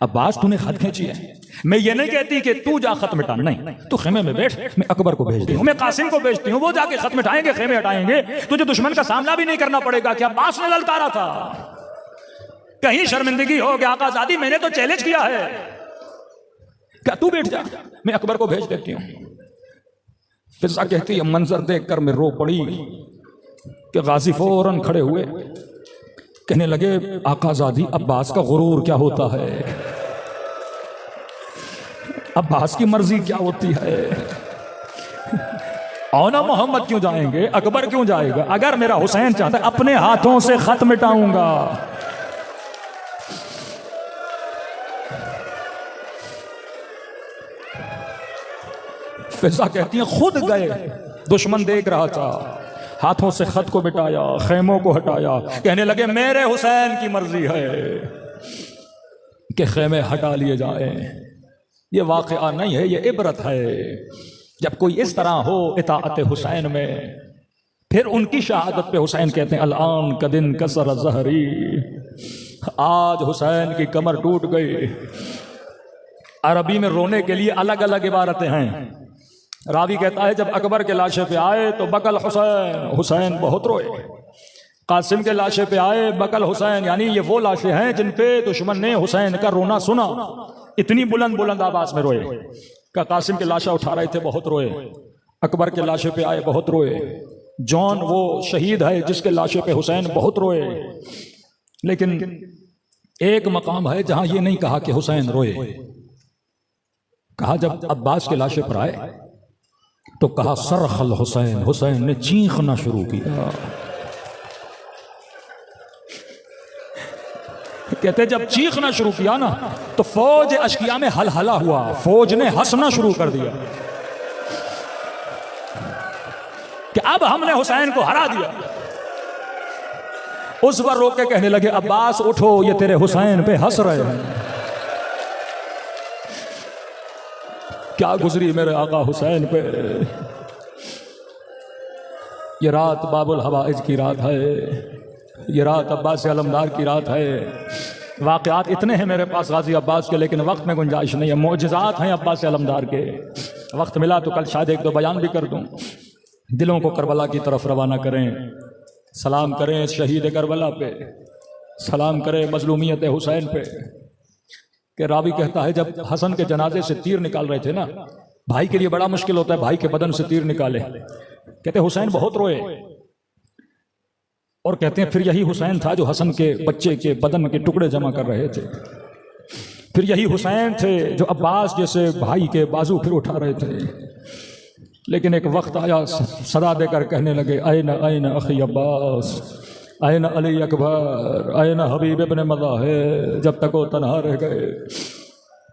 अब्बास तूने खत खींची है। मैं ये नहीं कहती कि तू जा खत मिटा, नहीं तू खेमे में बैठ, मैं अकबर को भेजती हूँ, मैं कासिम को भेजती हूँ, वो जाके खत मिटाएंगे, खेमे हटाएंगे। तुझे दुश्मन का सामना भी नहीं करना पड़ेगा कि अब्बास ने ललकारा था, कहीं शर्मिंदगी हो कि आकाज़ादी मैंने तो चैलेंज किया है। क्या तू बैठ जा, मैं अकबर को भेज देती हूँ। फिजा कहती है मंजर देखकर मैं रो पड़ी कि गाजी फौरन खड़े हुए, कहने लगे आकाज़ादी अब्बास का गुरूर क्या होता है, अब्बास की मर्जी क्या होती है। औना मोहम्मद क्यों जाएंगे, अकबर क्यों जाएगा? अगर मेरा हुसैन चाहता है अपने हाथों से खत मिटाऊंगा। फिजा कहती हैं खुद गए, दुश्मन देख रहा था, हाथों से खत को मिटाया, खेमों को हटाया। कहने लगे मेरे हुसैन की मर्जी है कि खेमे हटा लिए जाए। ये वाक़या नहीं है, ये इबरत है। जब कोई इस तरह हो इताअत हुसैन में, फिर उनकी शहादत पे हुसैन कहते हैं अल-आन कदिन कसर ज़हरी, आज हुसैन की कमर टूट गई। अरबी में रोने के लिए अलग अलग इबारतें हैं। रावी कहता है जब अकबर के लाशे पे आए तो बकल हुसैन, हुसैन बहुत रोए। कासिम के लाशे पे आए बकल हुसैन, यानी ये वो लाशें हैं जिन पे दुश्मन ने हुसैन का रोना सुना, इतनी बुलंद बुलंद आवाज में रोए। का कासिम के लाशा उठा रहे थे, बहुत रोए। अकबर के लाशे पे आए, बहुत रोए। जॉन वो शहीद है जिसके लाशे पे हुसैन बहुत रोए। लेकिन एक मकाम है जहां ये नहीं कहा कि हुसैन रोए। कहा जब अब्बास के लाशे पर आए तो कहा सरखल हुसैन, हुसैन ने चीखना शुरू किया। कहते जब चीखना शुरू किया ना तो फौज अशकिया में हलहला हुआ, फौज ने हंसना शुरू कर दिया कि अब हमने हुसैन को हरा दिया। उस पर रोक के कहने लगे अब्बास उठो, ये तेरे हुसैन पे हंस रहे हैं। क्या गुजरी मेरे आका हुसैन पे। ये रात बाबुल हवाइज की रात है, ये रात अब्बास अलमदार की रात है। वाक़यात इतने हैं मेरे पास गाजी अब्बास के, लेकिन वक्त में गुंजाइश नहीं है। मोजज़ात हैं अब्बास अलमदार के। वक्त मिला तो कल शायद एक दो बयान भी कर दूं। दिलों को करबला की तरफ रवाना करें, सलाम करें शहीद करबला पे, सलाम करें मजलूमियत हुसैन पे। कि रावी कहता है जब हसन के जनाजे से तीर निकाल रहे थे ना, भाई के लिए बड़ा मुश्किल होता है भाई के बदन से तीर निकाले। कहते हुसैन बहुत रोए और कहते हैं फिर यही हुसैन था जो हसन के बच्चे के बदन के टुकड़े जमा कर रहे थे। फिर यही हुसैन थे जो अब्बास जैसे भाई के बाजू फिर उठा रहे थे। लेकिन एक वक्त आया सदा देकर कहने लगे आयना आयना अखी अब्बास, आयना अली अकबर, आयना हबीब इब्न मज़ाहिर। जब तक वो तन्हा रह गए,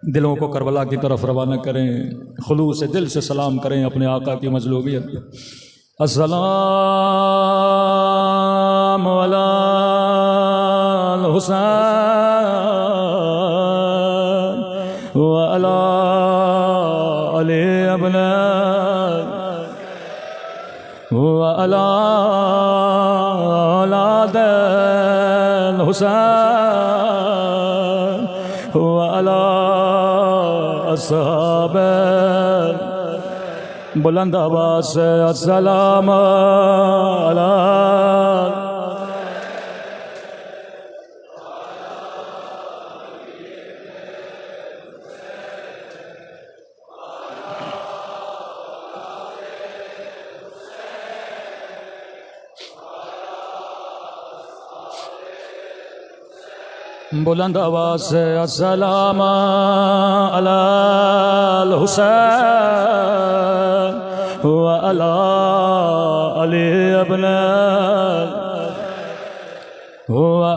दिलों को करबला की तरफ रवाना करें, खुलूस से दिल से सलाम करें अपने आका की मजलूबियत। अस्सलाम अलल हुसैन व अला अली इब्न व अला औलादल हुसैन व अला अस्हाब। बुलंद आवाज़ से अस्सलाम अला। बुलंद आवाज़ से अस्सलाम अलल हुसैन व अला अली इब्न व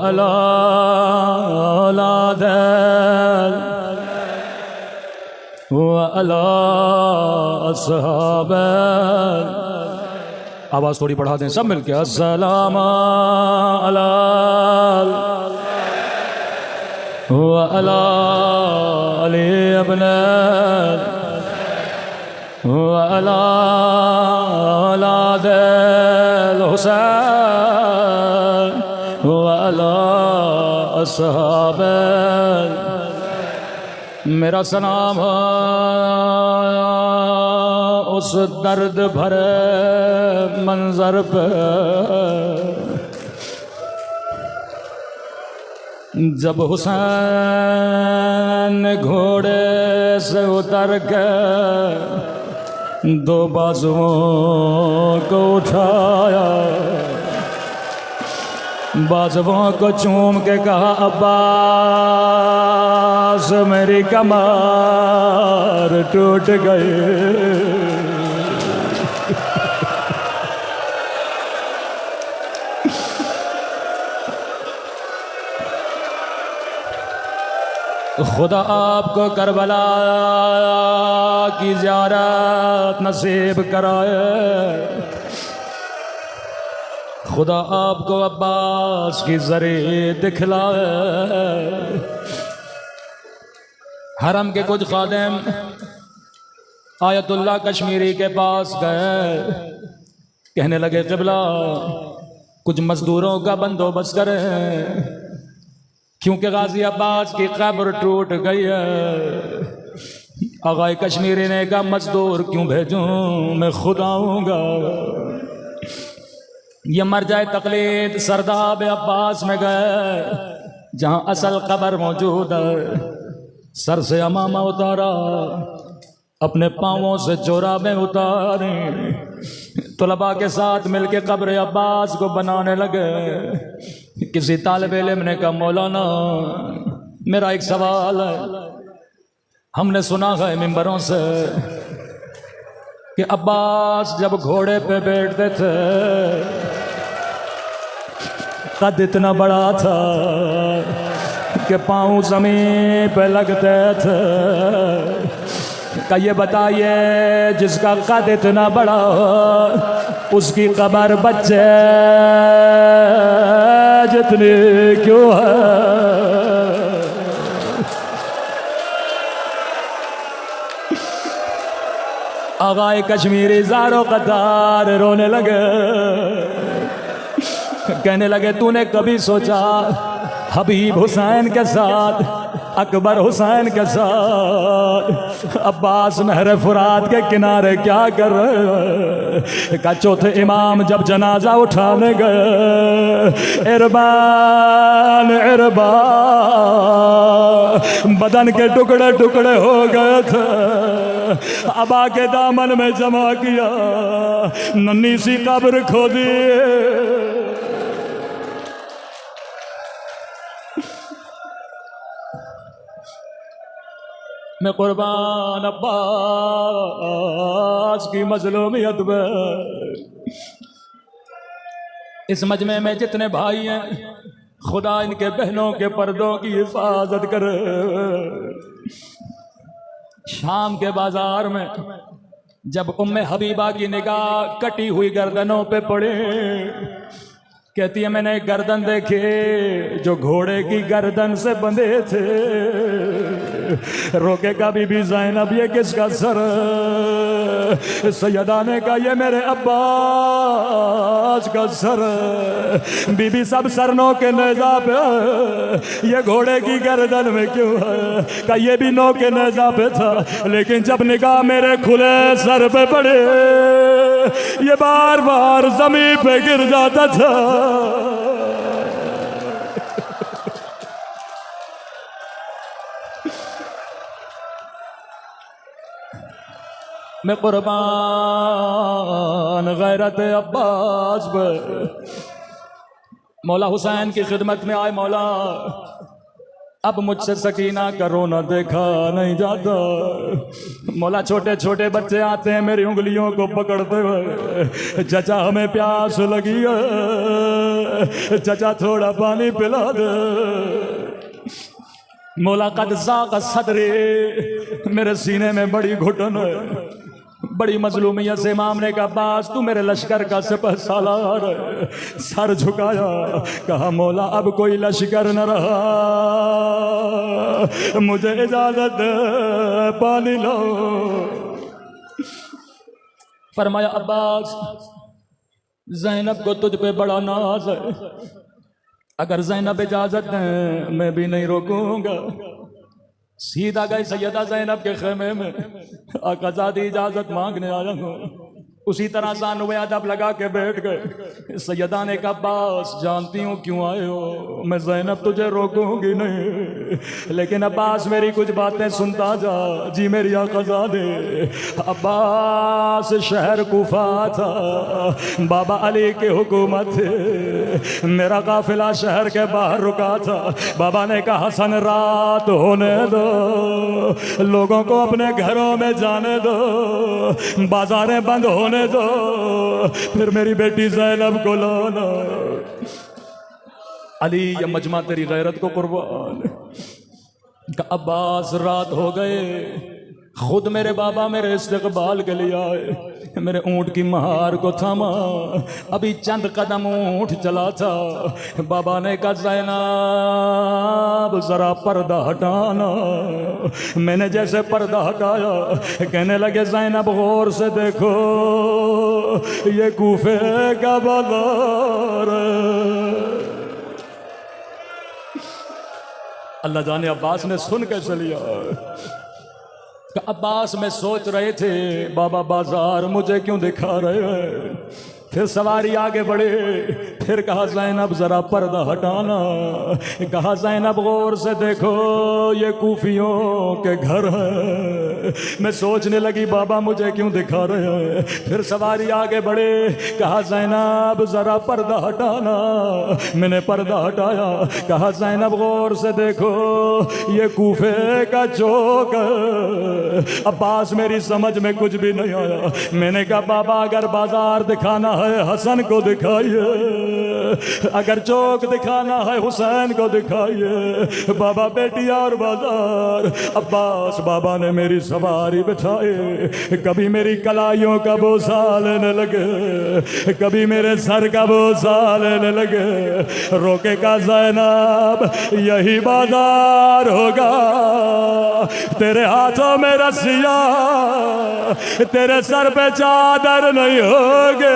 अला औलादल व अला अस्हाब। आवाज़ थोड़ी बढ़ा दें सब मिलके। अस्सलाम अलल व अला अली इब्न व अला औलादल हुसैन व अला अस्हाब। मेरा सलाम उस दर्द भरे मंजर पे जब हुसैन घोड़े से उतर के दो बाजुओं को उठाया, बाजुओं को चूम के कहा अब्बास मेरी कमर टूट गई। खुदा आपको करबला की ज़ियारत नसीब कराए, खुदा आपको अब्बास की ज़री दिखलाए। हरम के कुछ खादिम आयतुल्लाह कश्मीरी के पास गए, कहने लगे क़िबला कुछ मजदूरों का बंदोबस्त करें क्योंकि गाजी अब्बास की कब्र टूट गई है। आगाए कश्मीरी ने कहा मजदूर क्यों भेजूं, मैं खुद आऊँगा। ये मर जाए तकलीद सरदाब अब्बास में गए जहाँ असल कब्र मौजूद है। सर से अमामा उतारा, अपने पाँवों से जोराबें उतारी, तलबा के साथ मिलके कब्र अब्बास को बनाने लगे। किसी तालिब इल्म ने कहा मौलाना मेरा एक सवाल है, हमने सुना है मिंबरों से कि अब्बास जब घोड़े पे बैठते थे कद इतना बड़ा था कि पाँव जमीन पे लगते थे। का ये बताइए जिसका कद इतना बड़ा हो उसकी कब्र बच्चे जितनी क्यों है। आगाए कश्मीरी ज़ारो कतार रोने लगे, कहने लगे तूने कभी सोचा हबीब हुसैन के साथ, अकबर हुसैन के साथ अब्बास नहर फुरात के किनारे क्या कर रहे? का चौथे इमाम जब जनाजा उठाने गए, इरबान इरबान बदन के टुकड़े टुकड़े हो गए थे, अबा के दामन में जमा किया, नन्ही सी कब्र खोदी। मैं कुर्बान अब्बास की मजलूमियत में, इस मजमे में जितने भाई हैं, खुदा इनके बहनों के पर्दों की हिफाजत करे। शाम के बाजार में जब उम्मे हबीबा की निगाह कटी हुई गर्दनों पे पड़े, कहती है मैंने गर्दन देखे जो घोड़े की गर्दन से बंधे थे। रोकेगा बीबी ज़ैनब ये किसका सर? सैयदा ने कहा ये मेरे अब्बास का सर। बीबी सब सरनों के नेज़ा पे, ये घोड़े की गर्दन में क्यों है? कहा ये भी नौ के नेज़ा पे था, लेकिन जब निगाह मेरे खुले सर पे पड़े, ये बार बार जमीन पे गिर जाता था। मैं कुर्बान गैरत अब्बास पे मौला हुसैन की खिदमत में आए। मौला अब मुझसे सकीना का रोना देखा नहीं जाता। मौला छोटे छोटे बच्चे आते हैं मेरी उंगलियों को पकड़ते हुए, चचा हमें प्यास लगी है, चचा थोड़ा पानी पिला दे। मौला कद ज़ाक़ सदरे, मेरे सीने में बड़ी घुटन है, बड़ी मजलूमियत से इमाम ने कहा अब्बास तू मेरे लश्कर का सिपह सालार। सर झुकाया, कहा मौला अब कोई लश्कर न रहा, मुझे इजाजत पानी लो। फरमाया अब्बास ज़ैनब को तुझ पे बड़ा नाज है, अगर ज़ैनब इजाजत दें मैं भी नहीं रोकूंगा। सीधा गए सैयदा ज़ैनब के खेमे में, आकाज़ादी इजाजत मांगने आया हूँ। उसी तरह सानू में अदब लगा के बैठ गए। सैयदा ने कहा अब्बास जानती हूँ क्यों आए हो, मैं ज़ैनब तुझे रोकूंगी नहीं, लेकिन अब्बास मेरी कुछ बातें सुनता जा। जी मेरी आकाज़ादे, अब्बास शहर कुफा था, बाबा अली की हुकूमत थे, मेरा काफिला शहर के बाहर रुका था। बाबा ने कहा हसन रात होने दो, लोगों को अपने घरों में जाने दो, बाजारें बंद होने दो, फिर मेरी बेटी ज़ैनब को लाना। अली ये मजमा तेरी गैरत को कुर्बान। अब्बास रात हो गए, खुद मेरे बाबा मेरे इस्तकबाल के लिए आए, मेरे ऊँट की महार को थामा, अभी चंद कदम ऊँट चला था। बाबा ने कहा ज़ैनब जरा पर्दा हटाना। मैंने जैसे पर्दा हटाया, कहने लगे ज़ैनब गौर से देखो ये कूफे का बाजार। अल्लाह जाने अब्बास ने सुन कैसे लिया। अब्बास में सोच रहे थे बाबा बाजार मुझे क्यों दिखा रहे हैं। फिर सवारी आगे बढ़े, फिर कहा ज़ैनब जरा पर्दा हटाना। कहा ज़ैनब गौर से देखो ये कूफियों के घर है। मैं सोचने लगी बाबा मुझे क्यों दिखा रहे हैं। फिर सवारी आगे बढ़े, कहा ज़ैनब जरा पर्दा हटाना। मैंने पर्दा हटाया, कहा ज़ैनब गौर से देखो ये कूफे का चौक है। अब्बास मेरी समझ में कुछ भी नहीं आया। मैंने कहा बाबा अगर बाजार दिखाना है हसन को दिखाइए, अगर चौक दिखाना है हुसैन को दिखाइए। बाबा बेटी और बाजार। अब्बास बाबा ने मेरी सवारी बिठाए, कभी मेरी कलाइयों का बोझा लेने लगे, कभी मेरे सर का बोझा लेने लगे। रोके का ज़ैनब यही बाजार होगा, तेरे हाथों में रस्सियां, तेरे सर पे चादर नहीं होगे।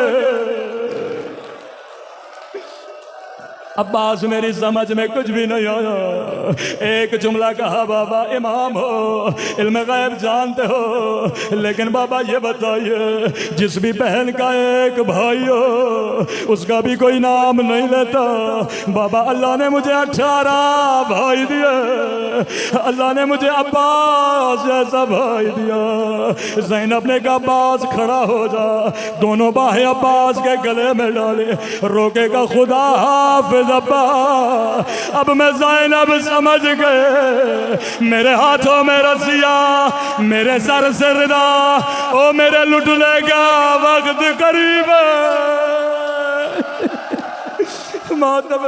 अब्बास मेरी समझ में कुछ भी नहीं आया। एक जुमला कहा बाबा इमाम हो, इल्म गैब जानते हो, लेकिन बाबा ये बताइए जिस भी बहन का एक भाई हो उसका भी कोई नाम नहीं लेता। बाबा अल्लाह ने मुझे 18 भाई दिए, अल्लाह ने मुझे अब्बास जैसा भाई दिया। ज़ैनब ने कहा अब्बास खड़ा हो जा, दोनों बाहें अब्बास के गले में डाले, रोकेगा खुदा हाफिज अब्बास। अब मैं ज़ैनब समझ गए, मेरे हाथों में रसिया, मेरे सर से रिदा, ओ मेरे लुटने का वक्त करीब है। मातम